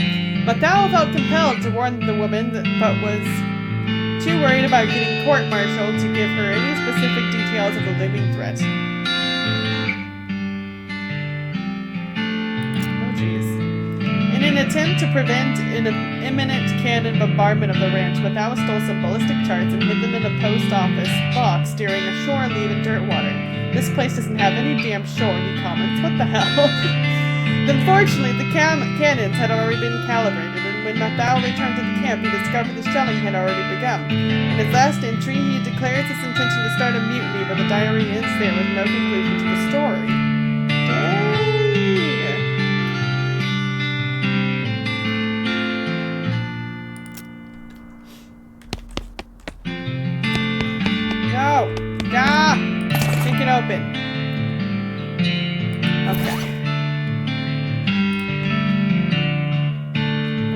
Mathau felt compelled to warn the woman but was too worried about getting court-martialed to give her any specific details of the looming threat. In an attempt to prevent an imminent cannon bombardment of the ranch, Mathau stole some ballistic charts and hid them in a post office box steering ashore and leaving dirt water. This place doesn't have any damn shore, he comments. What the hell? Unfortunately, the cannons had already been calibrated, and when Mathau returned to the camp, he discovered the shelling had already begun. In his last entry, he declares his intention to start a mutiny, but the diary ends there with no conclusion to the story. Dang. open. Okay.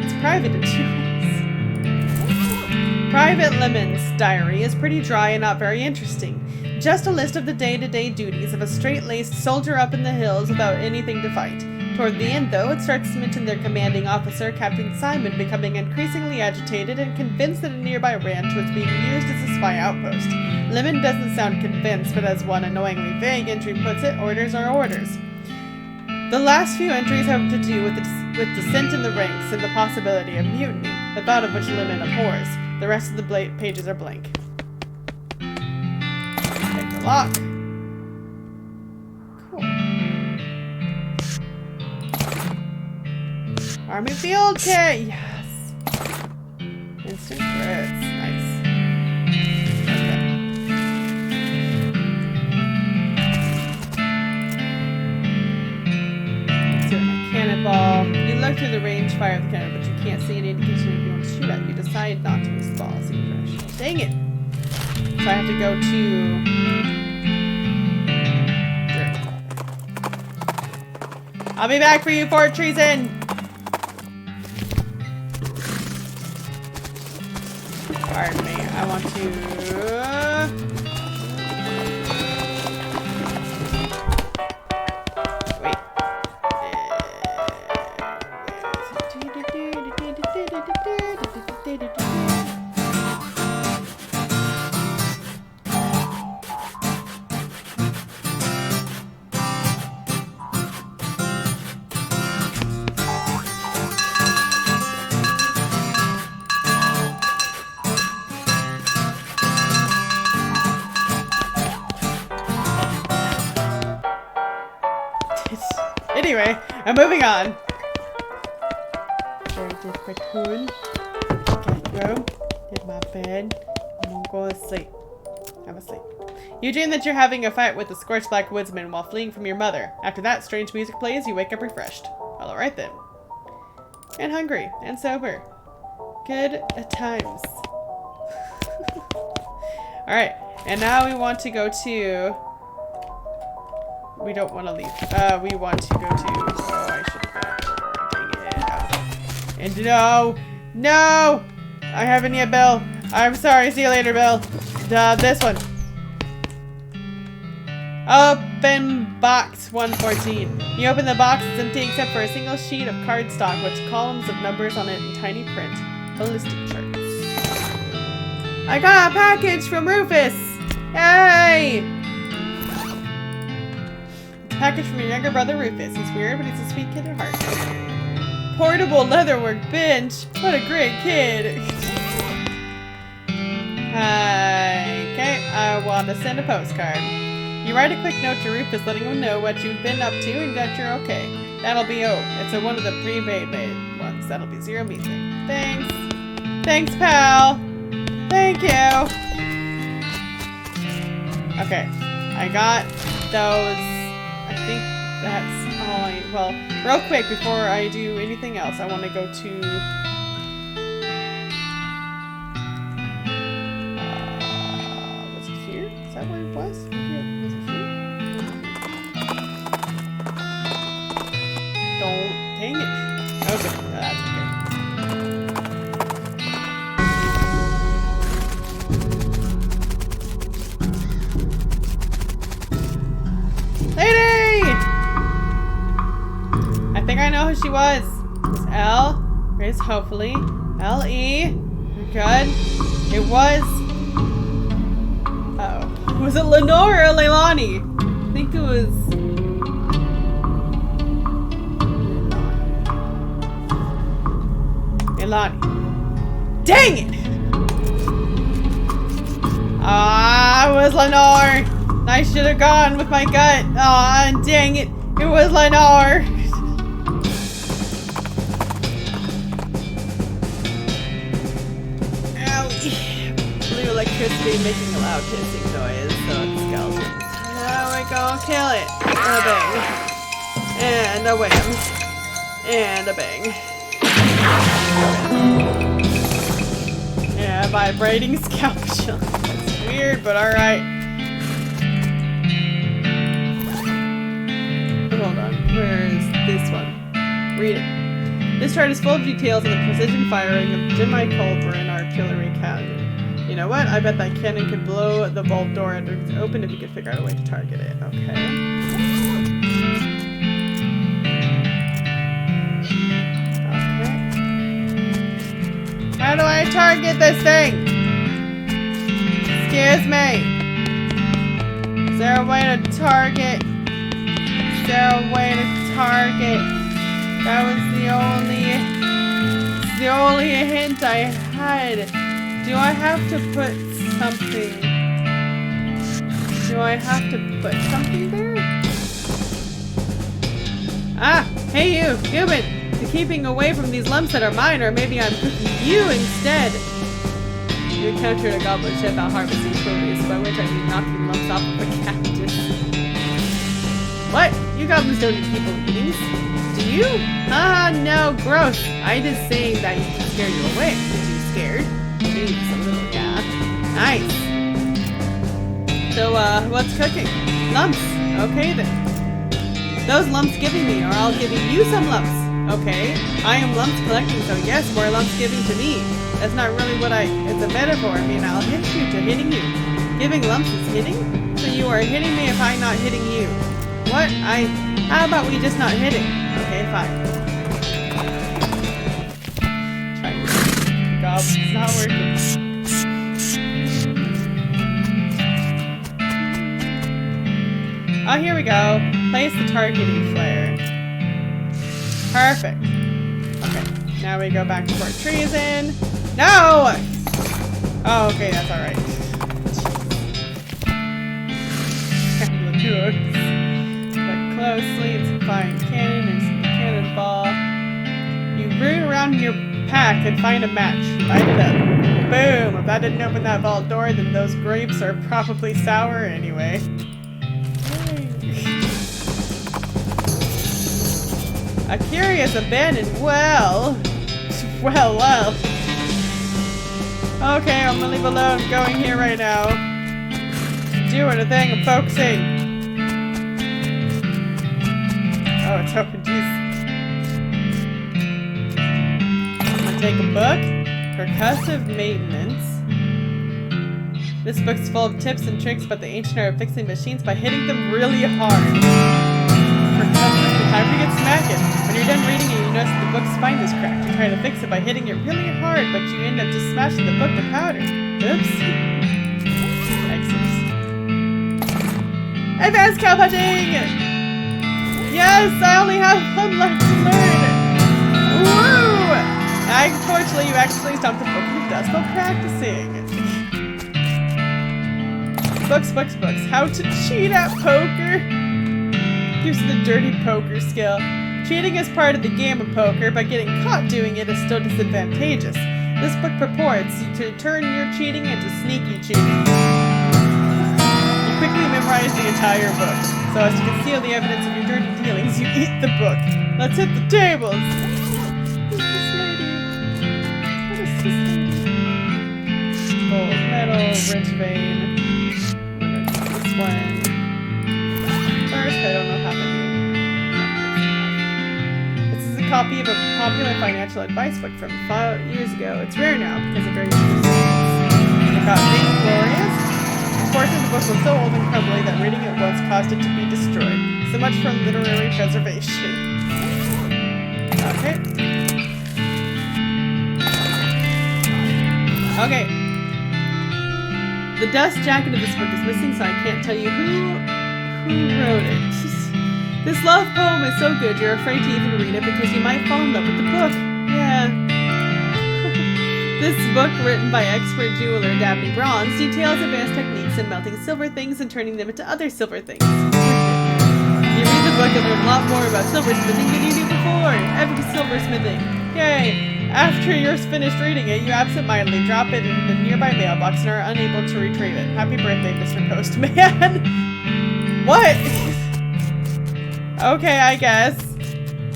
It's private insurance. Private Lemon's diary is pretty dry and not very interesting. Just a list of the day-to-day duties of a straight-laced soldier up in the hills without anything to fight. Toward the end, though, it starts to mention their commanding officer, Captain Simon, becoming increasingly agitated and convinced that a nearby ranch was being used as a spy outpost. Lemon doesn't sound convinced, but as one annoyingly vague entry puts it, orders are orders. The last few entries have to do with dissent in the ranks and the possibility of mutiny, the thought of which Lemon abhors. The rest of the pages are blank. Take the lock. Cool. Army field kit! Yes! Instant crits. Nice. Okay. Let's do my cannonball. You look through the range fire of the cannon, but you can't see any indication of you want to shoot at. You decide not to use the ball. So you rush. Dang it! So I have to go to... I'll be back for you for treason! Pardon me, I want to... Wait. Anyway, I'm moving on. Very different coon. Get room. Get my bed. I'm gonna go to sleep. I'm asleep. You dream that you're having a fight with the scorched black woodsman while fleeing from your mother. After that, strange music plays, you wake up refreshed. Well, alright then. And hungry. And sober. Good times. Alright, and now we want to go to... We don't want to leave. We want to go to... Oh, I should have got dang it. And no! No! I haven't yet, Bill. I'm sorry. See you later, Bill. This one. Open box 114. You open the box, it's empty except for a single sheet of cardstock with columns of numbers on it in tiny print. Ballistic charts. I got a package from Rufus! Yay! Package from your younger brother Rufus. He's weird, but he's a sweet kid at heart. Portable leatherwork bench. What a great kid. Okay, I want to send a postcard. You write a quick note to Rufus letting him know what you've been up to and that you're okay. That'll be it's one of the prepaid ones. That'll be zero measly. Thanks. Thanks, pal. Thank you. Okay, I got those. I think that's all well, real quick before I do anything else, I want to go to was it here? Is that where it was? Yeah, was it here? Don't dang it. Okay, no, that's I think I know who she was. It's L. Grace, hopefully. L-E. We're good. It was... Uh-oh. Was it Lenore or Leilani? I think it was... Leilani. Dang it! Ah, it was Lenore. I should have gone with my gut. Ah, dang it. It was Lenore. Blue electricity making a loud hissing noise, so it's skeletons. Now we're gonna kill it. And a bang. And a wham. And a bang. Yeah, vibrating scalp shield. That's weird, but alright. hold on. Where is this one? Read it. This chart is full of details on the precision firing of Jimmy Culver artillery cannon. You know what? I bet that cannon could blow the vault door after it's open if you could figure out a way to target it. Okay. How do I target this thing? Excuse me. Is there a way to target? Is there a way to target? That was the only hint I had. Do I have to put something? Do I have to put something there? Ah, hey you, human! To keeping away from these lumps that are mine, or maybe I'm cooking you instead. You encountered a goblin ship out harvesting produce, by which I mean knocking lumps off of a cactus. What? You goblins don't eat people eatings? Do you? Ah, no, gross. I just saying that to scare you away. Is you scared? Maybe a little, yeah. Nice. So, what's cooking? Lumps. Okay then. Those lumps giving me, or I'll give you some lumps. Okay, I am lumps collecting, so yes, more lumps giving to me. That's not really what it's a metaphor. I mean, I'll hit you to hitting you. Giving lumps is hitting? So you are hitting me if I'm not hitting you. What? How about we just not hitting? Okay, fine. Trying to gob, it's not working. Oh, here we go. Place the targeting flare. Perfect. Okay, now we go back to Fort Treason. No! Oh, okay, that's alright. Look closely, it's a fine cannon, there's a cannonball. You root around in your pack and find a match. Light it up. Boom! If that didn't open that vault door, then those grapes are probably sour anyway. A curious abandoned well. Well. Okay, I'm gonna leave alone. I'm going here right now. Doing a thing, I'm focusing. Oh, it's open, jeez. I'm gonna take a book. Percussive maintenance. This book's full of tips and tricks about the ancient art of fixing machines by hitting them really hard. Time to get smacking. When you're done reading it, you notice the book's spine is cracked. You try to fix it by hitting it really hard, but you end up just smashing the book to powder. Oops. Excellent. Advanced cow punching! Yes, I only have one left to learn. Woo! Unfortunately, you accidentally stomped the book in the dust while practicing. Books. How to cheat at poker. Using the dirty poker skill. Cheating is part of the game of poker, but getting caught doing it is still disadvantageous. This book purports to turn your cheating into sneaky cheating. You quickly memorize the entire book. So as to conceal the evidence of your dirty dealings, you eat the book. Let's hit the tables! Who's this lady? What is this lady? Gold medal, rich vein. This one. First, I don't know how many. This is a copy of a popular financial advice book from 5 years ago. It's rare now because of various reasons. It got named Glorious. Unfortunately, the book was so old and crumbly that reading it once caused it to be destroyed. So much for literary preservation. Okay. Okay. The dust jacket of this book is missing, so I can't tell you who wrote it. This love poem is so good you're afraid to even read it because you might fall in love with the book. Yeah. This book, written by expert jeweler Dabney Bronze, details advanced techniques in melting silver things and turning them into other silver things. You read the book and learn a lot more about silversmithing than you knew before. Epic silversmithing. Yay! After you're finished reading it, you absentmindedly drop it in the nearby mailbox and are unable to retrieve it. Happy birthday, Mr. Postman. What? Okay, I guess.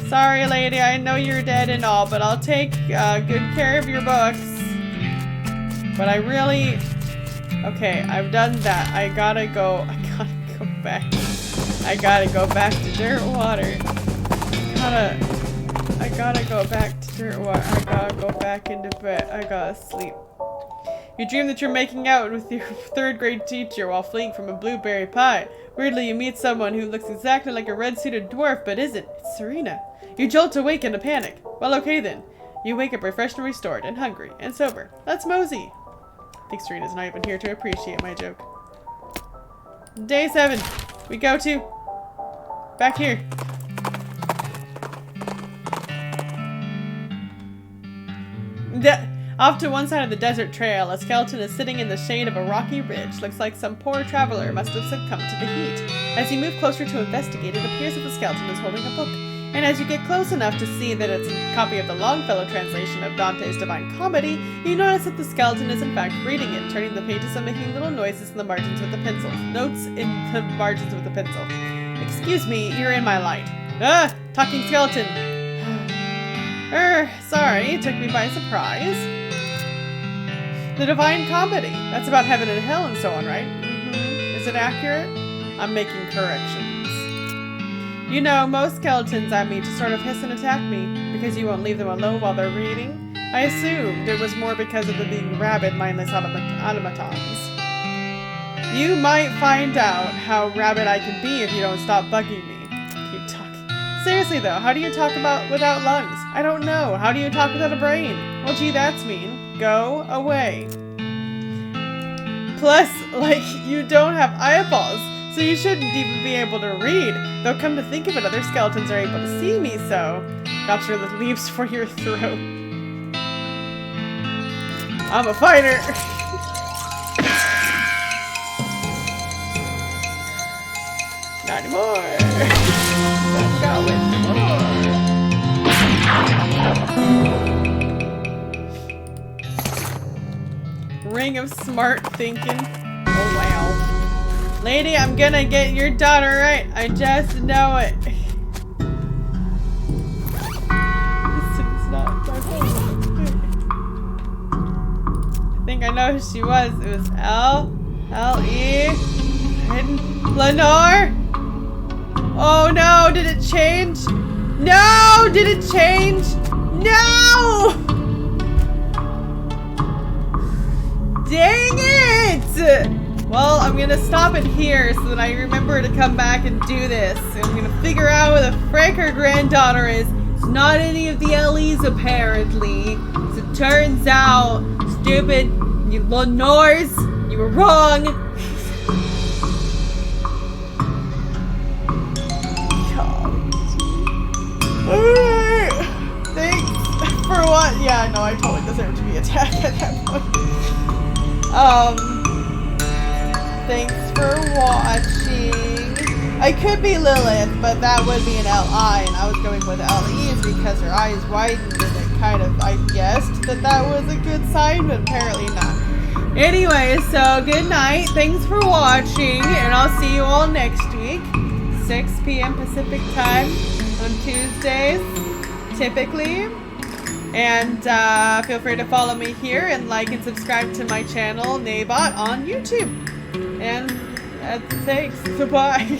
Sorry, lady, I know you're dead and all, but I'll take good care of your books. But I really... Okay, I've done that. I gotta go back. I gotta go back to dirt water. I gotta go back to dirt water. I gotta go back into bed. I gotta sleep. You dream that you're making out with your 3rd grade teacher while fleeing from a blueberry pie. Weirdly, you meet someone who looks exactly like a red-suited dwarf, but isn't. It's Serena. You jolt awake in a panic. Well, okay then. You wake up refreshed and restored, and hungry, and sober. Let's mosey. I think Serena's not even here to appreciate my joke. Day 7. We go to... back here. Off to one side of the desert trail, a skeleton is sitting in the shade of a rocky ridge. Looks like some poor traveler must have succumbed to the heat. As you move closer to investigate, it appears that the skeleton is holding a book. And as you get close enough to see that it's a copy of the Longfellow translation of Dante's Divine Comedy, you notice that the skeleton is in fact reading it, turning the pages and making little noises in the margins with the pencil. Notes in the margins with the pencil. Excuse me, you're in my light. Ah! Talking skeleton! Sorry, it took me by surprise. The Divine Comedy. That's about heaven and hell and so on, right? Mm-hmm. Is it accurate? I'm making corrections. You know, most skeletons I meet just sort of hiss and attack me because you won't leave them alone while they're reading. I assumed it was more because of them being rabid, mindless automatons. You might find out how rabid I can be if you don't stop bugging me. Keep talking. Seriously though, how do you talk about without lungs? I don't know. How do you talk without a brain? Well, gee, that's mean. Go away. Plus, like, you don't have eyeballs, so you shouldn't even be able to read. Though come to think of it, other skeletons are able to see me, so... Drops her leaves for your throat. I'm a fighter! Not anymore! Let's go with more! Ring of smart thinking. Oh wow. Lady, I'm gonna get your daughter right. I just know it. This is not my fault. I think I know who she was. It was L-E Lenore? Oh no, did it change? No! Did it change? No! Dang it! Well, I'm gonna stop it here so that I remember to come back and do this. I'm gonna figure out where the frick her granddaughter is. It's not any of the LEs apparently. As it turns out, stupid Lenores, you were wrong. Alright. Thanks for what? Yeah, no, I totally deserve to be attacked at that point. Thanks for watching. I could be Lilith, but that would be an L-I, and I was going with L-E's because her eyes widened, and it kind of, I guessed that was a good sign, but apparently not. Anyway, so good night. Thanks for watching, and I'll see you all next week. 6 p.m. Pacific time on Tuesdays, typically. And feel free to follow me here and like and subscribe to my channel, Naebot, on YouTube. And thanks. Goodbye.